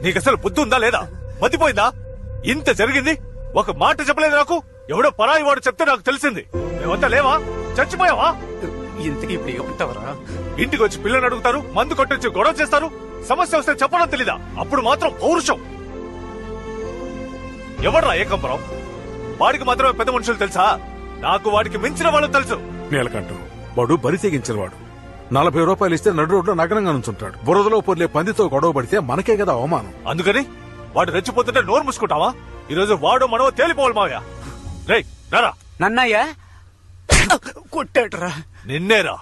నీకు అసలు బుద్ధి ఉందా లేదా? మతిపోయిందా? ఇంత జరిగింది, ఒక మాట చెప్పలేదు నాకు. ఎవడో పరాయి వాడు చెప్తే నాకు తెలిసింది. మేమంతా లేవా? చచ్చిపోయావా? ఇంతకీ ఇప్పుడు ఏమంటావరా? ఇంటికి వచ్చి పిల్లలు అడుగుతారు, మందు కొట్టొచ్చి గొడవ చేస్తారు. సమస్య వస్తే చెప్పడం తెలీదా? అప్పుడు మాత్రం పౌరుషం. ఎవడ్రా ఏకంబరం? వాడికి మాత్రమే పెద్ద మనుషులు తెలుసా? నాకు వాడికి మించిన వాళ్ళు తెలుసు. నీలకంఠం వాడు బరి తెగించిన వాడు. 40 రూపాయలు ఇస్తే నడు రోడ్లో నగరంగా నుంచుంటాడు. బురదలో పొర్లే పందితో గొడవ పడితే మనకే కదా అవమానం. అందుకని వాడు రెచ్చిపోతుంటే నోరు మూసుకుంటావా? ఈరోజు వాడు మనవో తేలిపోవాలి మావయ్య. రే రారా. నన్నయ్య కొట్టాడురా. నిన్నేరా.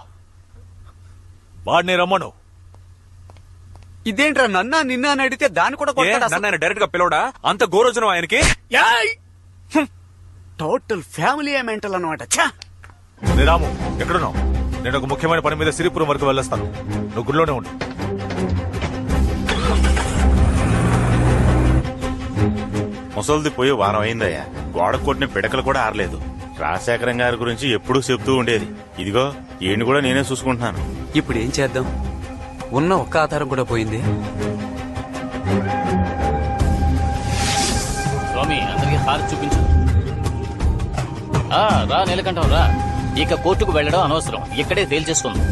వాడిని రమ్మను. ఇదేంట్రా, నన్నా నిన్న అని అడిగితే దాన్ని కూడా నన్ను డైరెక్ట్ గా పిలవడా? అంత గోరోజనం ఆయనకి. టోటల్ ఫ్యామిలీ మెంటల్ అనమాట. రాము, ఎక్కడున్నావు? నేను ఒక ముఖ్యమైన పని మీద సిరిపురం వరకు వెళ్ళొస్తాను. నువ్వు గుడిలోనే ఉండు. ముసలిది పోయి వారం అయిందయ్యా. గోడ కొట్టిన పిడకలు కూడా ఆరలేదు. రాజశేఖరం గారి గురించి ఎప్పుడూ చెప్తూ ఉండేది. ఇదిగో ఈయన కూడా నేనే చూసుకుంటున్నాను. ఇప్పుడు ఏం చేద్దాం? ఉన్న ఒక్క ఆధారం కూడా పోయింది. స్వామి, అందరికి హారతి చూపించు. రా నీలకంఠం రా. ఇక కోర్టుకు వెళ్ళడం అనవసరం, ఇక్కడే తేల్చేసుకుందాం.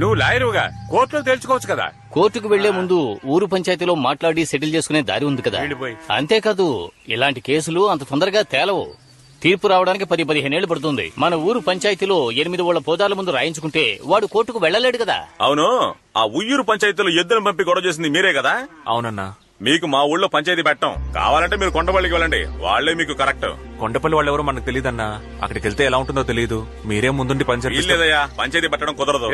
నువ్వు లాయరుగా కోర్టులో తేల్చుకోవచ్చు కదా. కోర్టుకు వెళ్లే ముందు ఊరు పంచాయతీలో మాట్లాడి సెటిల్ చేసుకునే దారి ఉంది కదా. అంతేకాదు, ఇలాంటి కేసులు అంత తొందరగా తేలవు. తీర్పు రావడానికి 10-15 ఏళ్లు పడుతుంది. మన ఊరు పంచాయతీలో 8 ఊళ్ళ పోదాల ముందు రాయించుకుంటే వాడు కోర్టుకు వెళ్లలేడు కదా. అవును, ఆ ఉయ్యూరు పంచాయతీలో ఎద్దును పంపి గొడవ చేసింది మీరే కదా? అవునన్నా. మీకు మా ఊళ్ళో పంచాయతీ పెట్టం. కావాలంటే మీరు కొండపల్లికి వెళ్ళండి, వాళ్లే మీకు కరెక్ట్. కొండపల్లి వాళ్ళు ఎవరో మనకు తెలియదన్నా. అక్కడికి వెళ్తే ఎలా ఉంటుందో తెలియదు. మీరే ముందుండి పంచాయతీ. లేదయ్యా, పంచాయతీ పెట్టడం కుదరదు.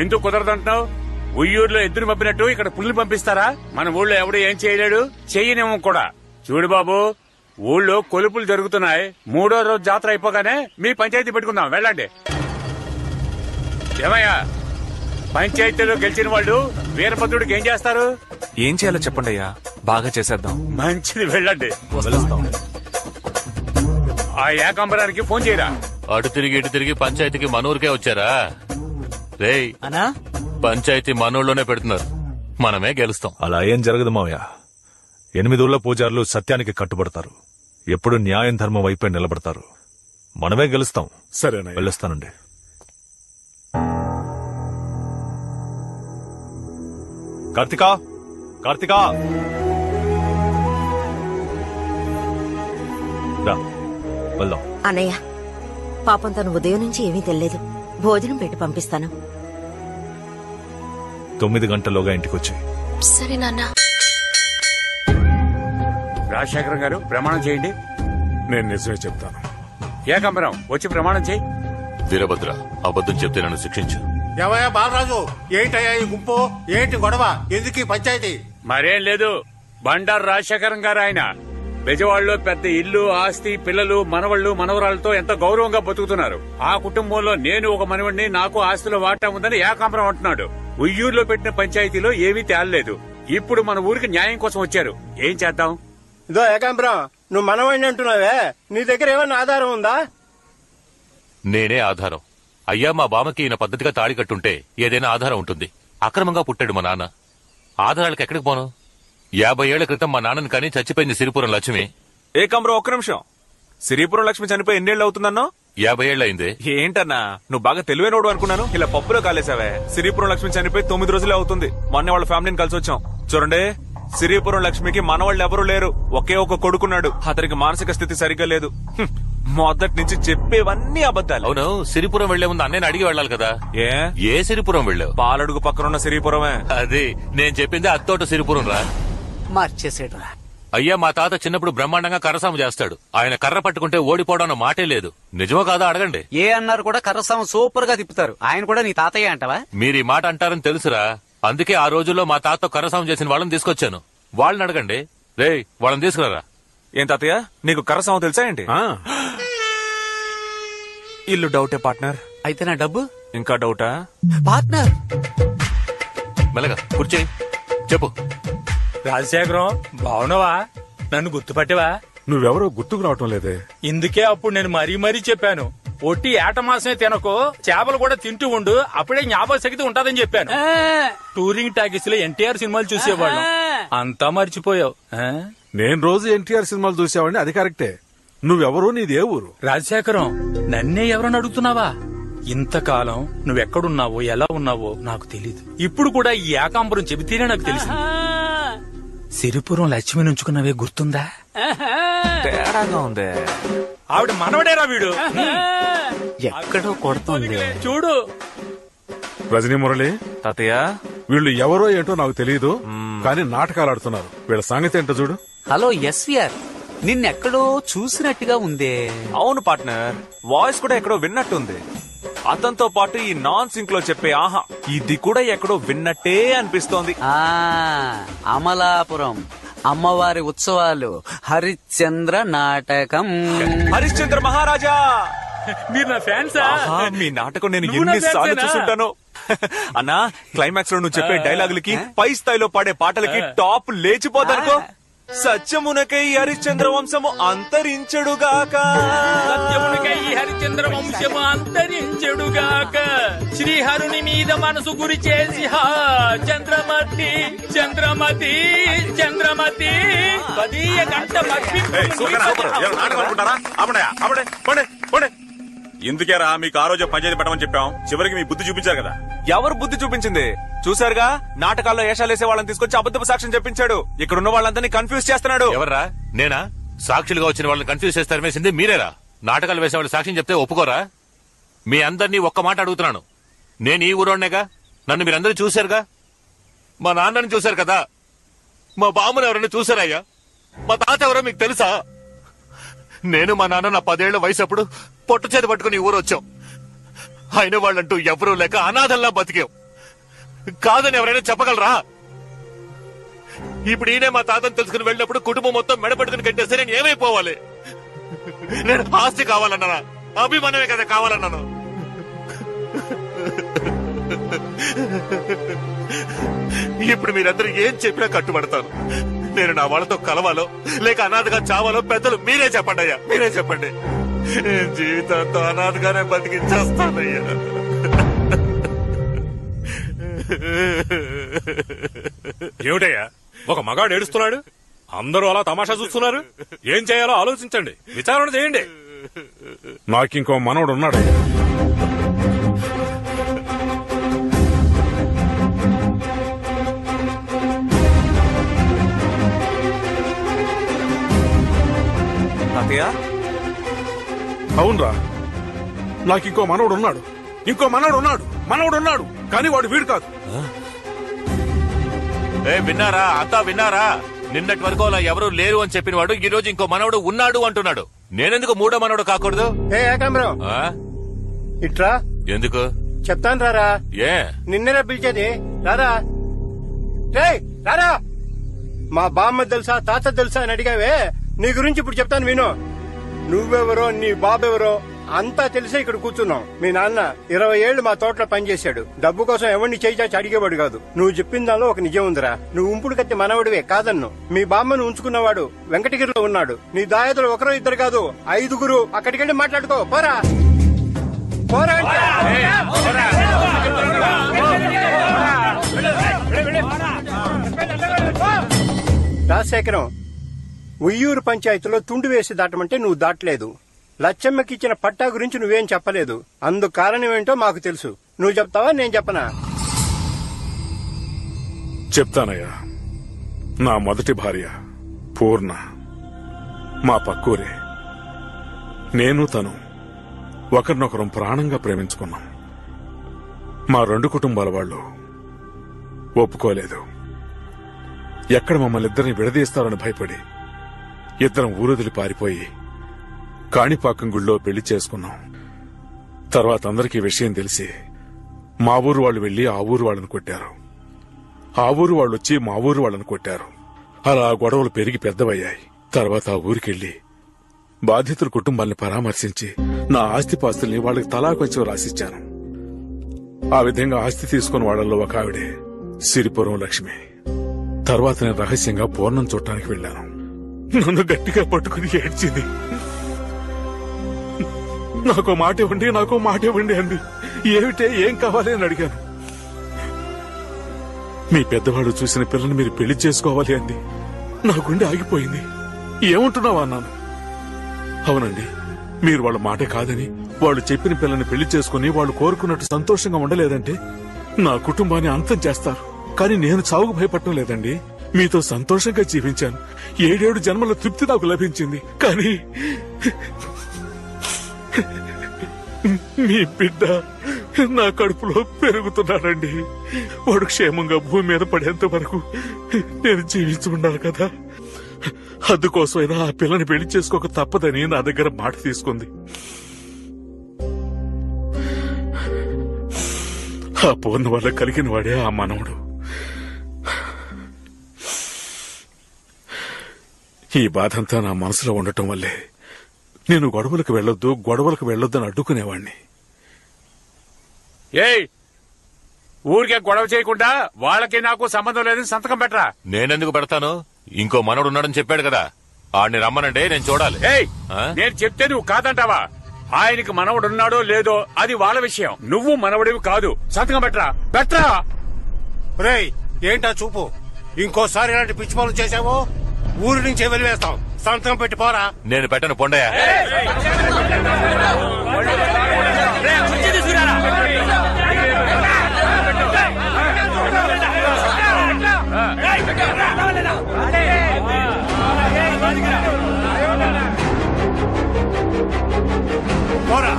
ఎందుకు కుదరదు అంటున్నావు? ఉయ్యూరులో ఎద్దును పంపినట్టు ఇక్కడ పుల్లు పంపిస్తారా? మన ఊళ్ళో ఎవడు ఏం చేయలేడు, చెయ్యనేమో కూడా. చూడు బాబు, ఊళ్ళో కొలుపులు జరుగుతున్నాయి. 3వ రోజు జాతర అయిపోగానే మీ పంచాయతీ పెట్టుకుందాం, వెళ్ళండి. ఏమయ్యా, పంచాయతీలో గెలిచిన వాళ్ళు వీరభద్రుడికి ఏం చేస్తారు? ఏం చేయాలో చెప్పండి అయ్యా, బాగా చేసేద్దాం. మంచిది, వెళ్ళండి. ఆ ఏకాంబరానికి ఫోన్ చేయరా. అటు తిరిగి ఇటు తిరిగి పంచాయతీకి మనూరికే వచ్చారా? రేయ్ అనా, పంచాయతీ మనూర్లోనే పెడుతున్నారు. మనమే గెలుస్తాం. అలా ఏం జరగదు మావయ్య. 8 ఊళ్ళ పూజారులు సత్యానికి కట్టుబడతారు. ఎప్పుడు న్యాయం ధర్మం వైపే నిలబడతారు. మనమే గెలుస్తాం. సరేనా, వెళ్ళొస్తానండి. కార్తికా, కార్తికా, రా వెళ్దాం. అన్నయ్య, పాపం తను ఉదయం నుంచి ఏమీ తెలియదు. భోజనం పెట్టి పంపిస్తాను. 9 గంటల్లోగా ఇంటికొచ్చి. సరే నాన్న. రాజశేఖరం గారు, ప్రమాణం చేయండి. నేను నిజమే చెప్తాను. ఏకాంబరం, వచ్చి ప్రమాణం చేయి. వీరభద్ర, అబద్ధం చెప్తే నన్ను శిక్షించు. ఏమయ్యా బాలరాజు, ఏంటయ్యా ఈ గుంపు? ఏంటి గొడవ? ఎందుకు ఈ పంచాయతీ? మరేం లేదు, బండారు రాజశేఖరం గారు ఆయన బెజవాడలో పెద్ద ఇల్లు, ఆస్తి, పిల్లలు, మనవళ్ళు, మనవరాలతో ఎంత గౌరవంగా బతుకుతున్నారు. ఆ కుటుంబంలో నేను ఒక మనవడిని, నాకు ఆస్తిలో వాటా ఉందని ఏకాంబరం అంటున్నాడు. ఉయ్యూరులో పెట్టిన పంచాయతీలో ఏమీ తేలలేదు. ఇప్పుడు మన ఊరికి న్యాయం కోసం వచ్చారు. ఏం చేద్దాం? ఇదో ఏకాంబరం, నువ్వు మనవాడిని అంటున్నావే, నీ దగ్గర ఏమన్నా ఆధారం ఉందా? నేనే ఆధారం. అయ్యా, మా బామకి ఈయన పద్ధతిగా తాళి కట్టుంటే ఏదైనా ఆధారం ఉంటుంది. అక్రమంగా పుట్టాడు మా నాన్న. ఆధారాలకు ఎక్కడికి పోను? 50 ఏళ్ల క్రితం మా నాన్నని కానీ చచ్చిపోయింది సిరిపురం లక్ష్మి. ఏకాంబరం, ఒక్క నిమిషం. సిరిపురం లక్ష్మి చనిపోయి ఎన్నేళ్ళు అవుతుందన్నో? 50 ఏళ్లయింది. ఏంటన్నా, నువ్వు బాగా తెలివైనోడు అనుకున్నాను. ఇలా పప్పులో కాలేసావే. సిరిపురం లక్ష్మి చనిపోయి 9 రోజులే అవుతుంది. మొన్న వాళ్ళ ఫ్యామిలీని కలిసి వచ్చాం. చూడండి, సిరిపురం లక్ష్మికి మనవాళ్ళు ఎవరూ లేరు. ఒకే ఒక కొడుకున్నాడు. అతనికి మానసిక స్థితి సరిగ్గా లేదు. మొదటి నుంచి చెప్పేవన్నీ అబద్దాలు. అవును, సిరిపురం వెళ్లే ముందు అన్నయ్యని అడిగి వెళ్ళాలి కదా. ఏ సిరిపురం వెళ్ళావు? పాలడుగు పక్కనున్న సిరిపురమే. అది నేను చెప్పింది అత్తోట సిరిపురం రా. మార్చేసేడు. అయ్యా, మా తాత చిన్నప్పుడు బ్రహ్మాండంగా కర్రసాము చేస్తాడు. ఆయన కర్ర పట్టుకుంటే ఓడిపోవడం అన్న మాటే లేదు. నిజమో కాదా అడగండి. ఏ అన్నారు కూడా కర్రసాము సూపర్ గా తిప్పుతారు. ఆయన కూడా నీ తాతయ్య అంటావా? మీరు ఈ మాట అంటారని తెలుసురా. అందుకే ఆ రోజుల్లో మా తాత కర్రసాము చేసిన వాళ్ళని తీసుకొచ్చాను. వాళ్ళని అడగండి. రే, వాళ్ళని తీసుకురారా. ఏం తాతయ్య, నీకు కర్రసాము తెలుసా ఏంటి? ఇల్లు డౌటే పార్ట్నర్. అయితే నా డబ్బు ఇంకా డౌటా పార్ట్నర్? మెల్లగా కూర్చోయి, చెప్పు. రాజశేఖరం, బావునవా? నన్ను గుర్తుపట్టేవా? నువ్వెవరో గుర్తుకు రావటం లేదే. ఇందుకే అప్పుడు నేను మరీ చెప్పాను, ఒట్టి ఏట మాసమే తినకు, చేపలు కూడా తింటూ ఉండు, అప్పుడే జ్ఞాపక శక్తి ఉంటదని చెప్పాను. టూరింగ్ టాకీస్ లో ఎన్టీఆర్ సినిమాలు చూసేవాళ్ళం, అంతా మర్చిపోయావు. నేను రోజు ఎన్టీఆర్ సినిమాలు చూసేవాడిని, అది కరెక్టే. నువ్వెవరు, నీదే ఊరు? రాజశేఖరం, నన్నే ఎవరని అడుగుతున్నావా? ఇంతకాలం నువ్వెక్కడున్నావో, ఎలా ఉన్నావో నాకు తెలీదు. ఇప్పుడు కూడా ఈ ఏకాంబరం చెబితేనే నాకు తెలిసింది. సిరిపురం లక్ష్మి నుంచుకున్నవే గుర్తుందా? తేడాగా ఉంది. ఆవిడ మనవడేరా వీడు. ఎక్కడో కొడుతుంది చూడు. రజనీ మురళి, తాతయ్య, వీళ్ళు ఎవరో ఏంటో నాకు తెలియదు, కానీ నాటకాలు ఆడుతున్నారు. వీళ్ళ సంగతి ఏంటో చూడు. హలో ఎస్వీఆర్, నిన్నెక్కడో చూసినట్టుగా ఉందే. అవును పార్ట్నర్, వాయిస్ కూడా ఎక్కడో విన్నట్టుంది. అతనితో పాటు ఈ నాన్ సింక్ లో చెప్పే ఆహా, ఇది కూడా ఎక్కడో విన్నట్టే అనిపిస్తోంది. అమలాపురం అమ్మవారి ఉత్సవాలు, హరిశ్చంద్ర నాటకం. హరిశ్చంద్ర మహారాజా, మీరు నా ఫ్యాన్సా? మీ నాటకం నేను ఎన్నిసార్లు చూసుంటాను. అన్నా, క్లైమాక్స్ లో నువ్వు చెప్పే డైలాగులకి, పై స్థాయిలో పాడే పాటలకి టాప్ లేచిపోతానుకో. సత్యమునకై హరిశ్చంద్ర వంశము అంతరించెడుగాక, సత్యమునకై హరిశ్చంద్ర వంశము అంతరించెడుగాక, శ్రీహరుని మీద మనసు గురి చేసి చంద్రమతి చంద్రమతి చంద్రమతి పదీయ గంట ఎందుకేరా మీకు ఆ రోజు పంచాయతీ పెట్టమని చెప్పాం, చివరికి మీ బుద్ధి చూపించారు కదా. ఎవరు బుద్ధి చూపించింది? చూసారుగా, నాటకాల్లో వేషాలేసే వాళ్ళని తీసుకొచ్చి అబద్ధపు సాక్ష్యం చెప్పించాడు. ఇక్కడున్న వాళ్ళందరినీ కన్ఫ్యూజ్ చేస్తున్నాడు. ఎవర్రా? నేనా? సాక్షులుగా వచ్చిన వాళ్ళని కన్ఫ్యూజ్ చేస్తారు వేసింది మీరేరా? నాటకాలు వేసే వాళ్ళు సాక్ష్యం చెప్తే ఒప్పుకోరా? మీ అందరినీ ఒక్క మాట అడుగుతున్నాను. నేను ఈ ఊరోడ్నేగా, నన్ను మీరందరూ చూశారుగా. మా నాన్నని చూశారు కదా, మా బామ్మను ఎవరైనా చూశారయ్యా? మా తాత ఎవరో మీకు తెలుసా? నేను మా నాన్న నా 10 ఏళ్ల వయసు అప్పుడు పొట్టు చేతి పట్టుకుని ఊరు వచ్చాం. అయిన వాళ్ళంటూ ఎవరూ లేక అనాథల్లా బతికాం. కాదని ఎవరైనా చెప్పగలరా? ఇప్పుడు ఈయనే మా తాతను తెలుసుకుని వెళ్ళినప్పుడు కుటుంబం మొత్తం మెడపడుకుని కట్టేస్తే నేను ఏమైపోవాలి? నేను ఆస్తి కావాలన్నానా? అభిమానమే కదా కావాలన్నాను. ఇప్పుడు మీరందరూ ఏం చెప్పినా కట్టుబడతాను. నేను నా వాళ్ళతో కలవాలో లేక అనాథగా చావాలో పెద్దలు మీరే చెప్పండి అయ్యా, మీరే చెప్పండి. జీవితంతో అనాథగానే బతికించేస్తానయ్యా. ఏమిటయ్యా, ఒక మగాడు ఏడుస్తున్నాడు, అందరూ అలా తమాషా చూస్తున్నారు. ఏం చేయాలో ఆలోచించండి, విచారణ చేయండి. నాకింకో మనవడు ఉన్నాడు. అవునరా, నాకింకో మనవడు ఉన్నాడు. ఇంకో మనవడు ఉన్నాడు, కానీ వాడు వీడు కాదు. విన్నారా? అంతా విన్నారా? నిన్నటి వరకు అలా ఎవరు లేరు అని చెప్పిన వాడు ఈ రోజు ఇంకో మనవడు ఉన్నాడు అంటున్నాడు. నేనెందుకు మూడో మనవడు కాకూడదు? ఇట్రా. ఎందుకు చెప్తాను రారా. ఏ నిన్ననే పిలిచేది, రారా. రారా. మా బామ్మ తెలుసా, తాత తెలుసా అని అడిగావే, నీ గురించి ఇప్పుడు చెప్తాను విను. నువ్వెవరో నీ బాబెవరో అంతా తెలిసే ఇక్కడ కూర్చున్నాం. మీ నాన్న 20 ఏళ్లు మా తోటలో పనిచేశాడు. డబ్బు కోసం ఎవరిని చేయి చాచి అడిగేవాడు కాదు. నువ్వు చెప్పిన దానిలో ఒక నిజం ఉందిరా. నువ్వు ఉంపుడు కత్తి మనవడివే కాదన్ను. మీ బామ్మను ఉంచుకున్నవాడు వెంకటగిరిలో ఉన్నాడు. నీ దాయదులు ఒకరో ఇద్దరు కాదు 5గురు. అక్కడికెళ్ళి మాట్లాడుకో. పోరా పోరా రాజశేఖరం, ఉయ్యూరు పంచాయతీలో తుండు వేసి దాటమంటే నువ్వు దాటలేదు. లచ్చమ్మకిచ్చిన పట్టా గురించి నువ్వేం చెప్పలేదు. అందుకు కారణం ఏంటో మాకు తెలుసు. నువ్వు చెప్తావా నేను చెప్పనా? చెప్తానయ్యా. నా మొదటి భార్య పూర్ణ మా పక్కూరే. నేను తను ఒకరినొకరం ప్రాణంగా ప్రేమించుకున్నాం. మా 2 కుటుంబాల వాళ్ళు ఒప్పుకోలేదు. ఎక్కడ మమ్మల్ని ఇద్దరిని విడదీస్తారని భయపడి ఇద్దరం ఊరొదిలి పారిపోయి కాణిపాకం గుళ్ళో పెళ్లి చేసుకున్నాం. తర్వాత అందరికీ విషయం తెలిసి మా ఊరు వాళ్ళు వెళ్లి ఆ ఊరు వాళ్ళని కొట్టారు. ఆ ఊరు వాళ్ళు వచ్చి మా ఊరు వాళ్ళని కొట్టారు. అలా గొడవలు పెరిగి పెద్దవయ్యాయి. తర్వాత ఆ ఊరికెళ్లి బాధితుల కుటుంబాల్ని పరామర్శించి నా ఆస్తిపాస్తుల్ని వాళ్ళకి తలా కొంచెం రాసిచ్చాను. ఆ విధంగా ఆస్తి తీసుకున్న వాళ్లలో ఒక ఆవిడే సిరిపురం లక్ష్మి. తర్వాత నేను రహస్యంగా పూర్ణం చూడటానికి వెళ్లాను. నన్ను గట్టిగా పట్టుకుని ఏడ్చింది. నాకో మాట ఇవ్వండి, నాకో మాట ఇవ్వండి అంది. ఏమిటే, ఏం కావాలి అని అడిగాను. మీ పెద్దవాడు చూసిన పిల్లని మీరు పెళ్లి చేసుకోవాలి అంది. నా గుండె ఆగిపోయింది. ఏమంటున్నావా అన్నాను. అవునండి, మీరు వాళ్ళ మాట కాదని వాళ్ళు చెప్పిన పిల్లని పెళ్లి చేసుకుని వాళ్ళు కోరుకున్నట్టు సంతోషంగా ఉండలేదంటే నా కుటుంబాన్ని అంతం చేస్తారు. కానీ నేను చావుకు భయపడటం లేదండి. మీతో సంతోషంగా జీవించాను. 7 జన్మల తృప్తి నాకు లభించింది. కానీ మీ బిడ్డ నా కడుపులో పెరుగుతున్నాడండి. వాడు క్షేమంగా భూమి మీద పడేంత వరకు నేను జీవించి ఉండాలి కదా. అందుకోసమైనా ఆ పిల్లని పెళ్లి చేసుకోక తప్పదని నా దగ్గర మాట తీసుకుంది. ఆ పూర్ణ వల్ల కలిగిన వాడే ఆ మనవడు. ఈ బాధంతా నా మనసులో ఉండటం వల్లే నేను గొడవలకు వెళ్ళొద్దు అని అడ్డుకునేవాణ్ణి. ఏయ్, ఊరికే గొడవ చేయకుండా వాళ్ళకి నాకు సంబంధం లేదని సంతకం పెట్టరా. నేనెందుకు పెడతాను? ఇంకో మనోడు ఉన్నాడని చెప్పాడు కదా, ఆడిని రమ్మనండి, నేను చూడాలి. ఏయ్, నేను చెప్తే నువ్వు కాదంటావా? ఆయనకి మనవడు ఉన్నాడో లేదో అది వాళ్ళ విషయం. నువ్వు మనవడివి కాదు. సంతకం పెట్టరా. రేయ్, ఏంటా చూపు? ఇంకోసారి ఇలాంటి పిచ్చి పనులు చేసావో ఊరి నుంచి వెలివేస్తాం. సంతకం పెట్టి పోరా. నేను పెట్టను, పొండయ్య. పోరా.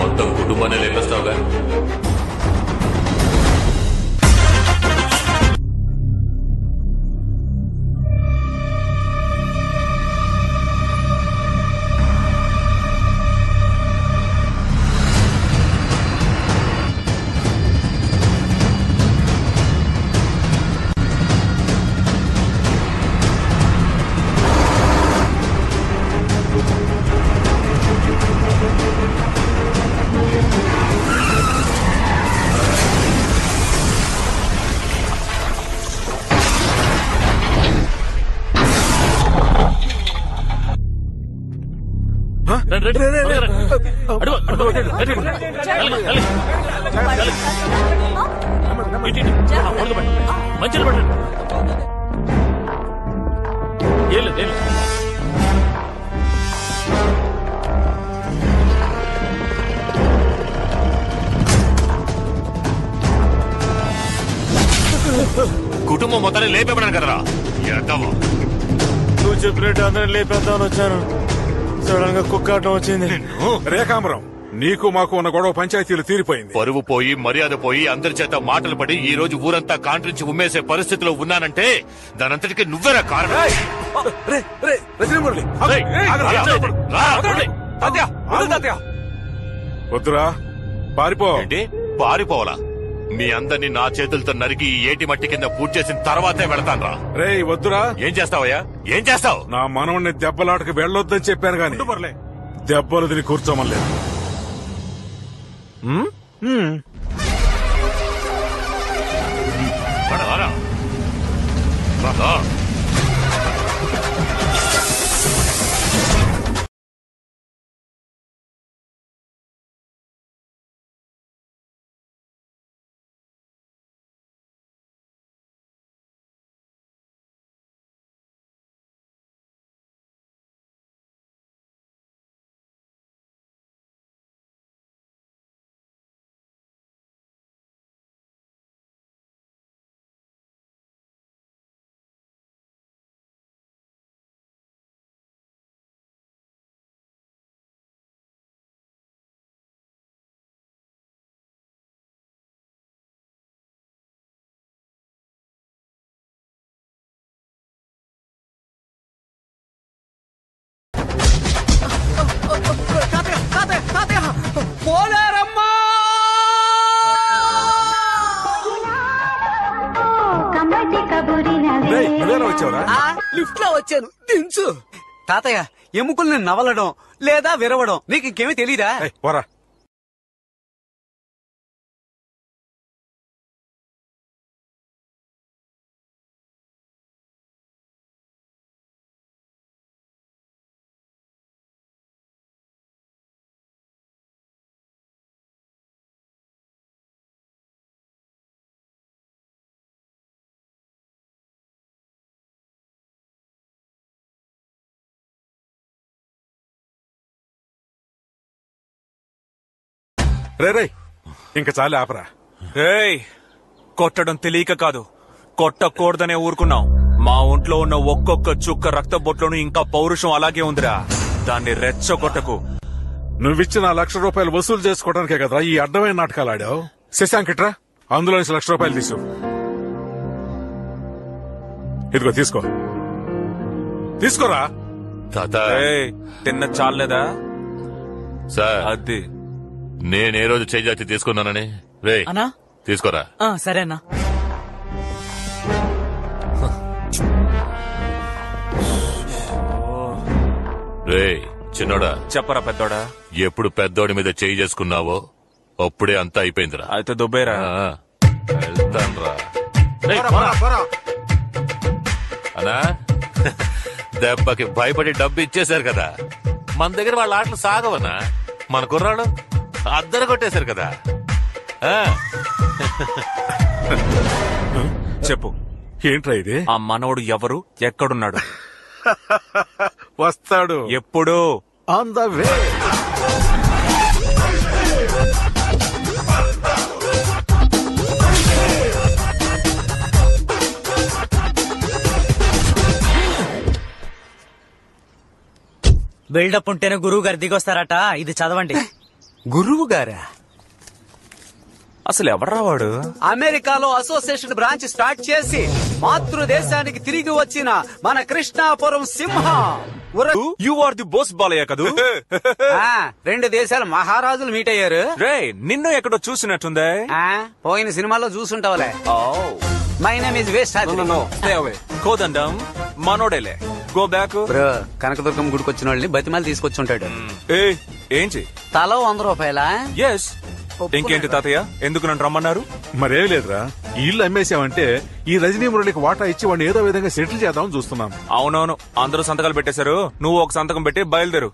మొత్తం కుటుంబాన్ని లేపేస్తావుగా. మంచిగా పడండి. కుటుంబం మొత్తాన్ని లేపేపడాను కదరా. నువ్వు చెప్పినట్టు అందరిని లేపేద్దామని వచ్చాను. సడన్ గా కుక్కాటం వచ్చింది. రేఖాంబరం, నీకు మాకు ఉన్న గొడవ పంచాయతీలు తీరిపోయింది. పరువు పోయి మర్యాద పోయి అందరి చేత మాటలు పడి ఈ రోజు ఊరంతా కాంట్రించి ఉమ్మేసే పరిస్థితిలో ఉన్నానంటే దానంతటికి నువ్వేరా కారణం. వద్దురా, పారిపో. పారిపోవాలా? మీ అందరినీ నా చేతులతో నరికి ఈ ఏటి మట్టి కింద పూజ చేసిన తర్వాతే వెళతాను రా. రేయ్ వద్దురా. ఏం చేస్తావయ్యా? ఏం చేస్తావు? నా మనవణ్ణి దెబ్బలాటకు వెళ్ళొద్దని చెప్పాను గాని దెబ్బలు తిని కూర్చోమలేదు. పోలేరమ్మా! లిఫ్ట్ లో వచ్చాను, దించు. తాతయ్య, ఎముకల్ని నవలడం లేదా విరవడం నీకు ఇంకేమీ తెలీదా? పోరా. రే ఇంకా చాలే ఆపరా. రేయ్, కొట్టడం తెలియక కాదు, కొట్టకూడదనే ఊరుకున్నాం. మా ఒంట్లో ఉన్న ఒక్కొక్క చుక్క రక్త బొట్లోనూ ఇంకా పౌరుషం అలాగే ఉందిరా. దాన్ని రెచ్చగొట్టకు. నువ్విచ్చిన ₹1,00,000 వసూలు చేసుకోవడానికే కదరా ఈ అడ్డమైన నాటకాలు ఆడావు. శశాంక్ ఇట్రా, అందులో ₹1,00,000 తీసు. ఇదిగో తీసుకో, తీసుకోరా. తిన్న చాలేదా సార్? అది నేనే రోజు చేజాతి తీసుకున్నానని రే తీసుకోరా. సరేనా? రే చిన్నోడా, చెప్పరా పెద్దోడా. ఎప్పుడు పెద్దోడి మీద చేయి చేసుకున్నావో అప్పుడే అంతా అయిపోయిందిరా. అయితే దుబ్బేరా. వెళ్తాన్రా. అనా దెబ్బకి భయపడి డబ్బు ఇచ్చేశారు కదా, మన దగ్గర వాళ్ళ ఆటలు సాగవనా? మన కుర్రాడు అద్దరు కొట్టేశారు కదా. చెప్పు, ఏంట్రా ఇది? ఆ మనవడు ఎవరు, ఎక్కడున్నాడు? వస్తాడు. ఎప్పుడు? On the way. బిల్డప్ ఉంటేనే గురువు గారు దిగొస్తారట, ఇది చదవండి. గురువు గారా? అసలు ఎవరు రావాడు? అమెరికాలో అసోసియేషన్ బ్రాంచ్ స్టార్ట్ చేసి మాతృదేశానికి తిరిగి వచ్చిన మన Krishnapuram Simha. You are the boss Balayya కదూ? 2 దేశాల మహారాజులు మీట్ అయ్యారు. రే, నిన్ను ఎక్కడో చూసినట్టుందే. పోయిన సినిమాలో చూసుంటావులే. My name is waste. Kodandam మనోడేలే. Go back. బ్రో, కనకదుర్గం గుడికొచ్చిన వాళ్ళని బతిమాలి తీసుకొచ్చుంటాడు. ఏంటి? తలో ₹100. ఎస్. ఇంకేంటి తాతయ్య, ఎందుకు నన్ను రమ్మన్నారు? మరేం లేదురా, ఈ ఇల్లు అమ్మేసామంటే ఈ రజనీ మురళికి వాటా ఇచ్చి వాడిని ఏదో విధంగా సెటిల్ చేద్దామని చూస్తున్నాను. అవునవును, అందరూ సంతకాలు పెట్టేశారు. నువ్వు ఒక సంతకం పెట్టి బయలుదేరు.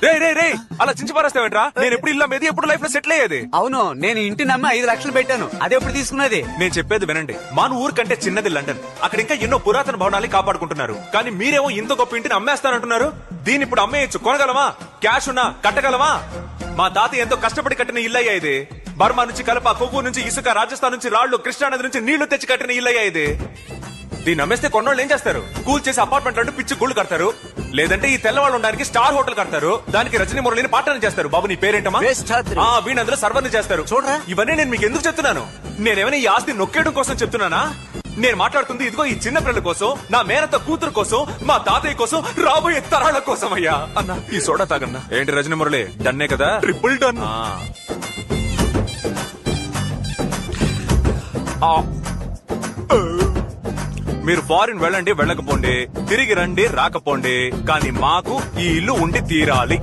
రే రే రే, అలా చించి పారేస్తావేంట్రా? నేను ఎప్పుడు ఇల్లు అమ్మేది, ఎప్పుడు లైఫ్ లో సెటిల్ అయ్యేది. అవును, నేను ఇంటి నమ్మి 5 లక్షలు పెట్టాను. అదే ఎప్పుడు తీసుకున్నది? నేను చెప్పేది వినండి. మన ఊరు కంటే చిన్నది లండన్. అక్కడ ఇంకా ఎన్నో పురాతన భవనాలు కాపాడుకుంటున్నారు. కానీ మీరేమో ఇంత గొప్ప ఇంటిని అమ్మేస్తానంటున్నారు. దీన్ని ఇప్పుడు అమ్మేయచ్చు. కొనగలమా? క్యాష్ ఉన్నా కట్టగలమా? మా తాత ఎంతో కష్టపడి కట్టిన ఇల్లు అయ్యా ఇది. బర్మా నుంచి కలప, కొవ్వు నుంచి ఇసుక, రాజస్థాన్ నుంచి రాళ్లు, కృష్ణానది నుంచి నీళ్లు తెచ్చి కట్టిన ఇల్లు అయ్యా ఇది. దీన్ని అమ్మేస్తే కొన్నోళ్ళు ఏం చేస్తారు? కూల్ చేసి అపార్ట్మెంట్ అంటూ పిచ్చి గుళ్ళు కడతారు, లేదంటే ఈ తెల్లవాళ్ళు ఉండడానికి స్టార్ హోటల్ కడతారు, దానికి రజనీ మురళిని పార్ట్నర్ చేస్తారు. బాబు నీ పేరేంటమ్మా? వీణ్ అందులో సర్వర్ని చేస్తారు. చూడరా, ఇవన్నీ నేను మీకు ఎందుకు చెప్తున్నాను? నేనేమైనా ఈ ఆస్తి నొక్కేయడం కోసం చెప్తున్నానా? నేను మాట్లాడుతుంది ఇదిగో ఈ చిన్న పిల్లల కోసం, నా మేనత్త కూతురు కోసం, మా తాతయ్య కోసం, రాబోయే తరాల కోసం అయ్యా. అన్న ఈ సోడా తాగన్నా. ఏంటి రజనీ మురళి, డన్నే కదా? Triple done. మీరు ఫారిన్ వెళ్ళండి వెళ్ళకపోండి, తిరిగి రండి రాకపోండి, కానీ మాకు ఈ ఇల్లు ఉండి తీరాలి.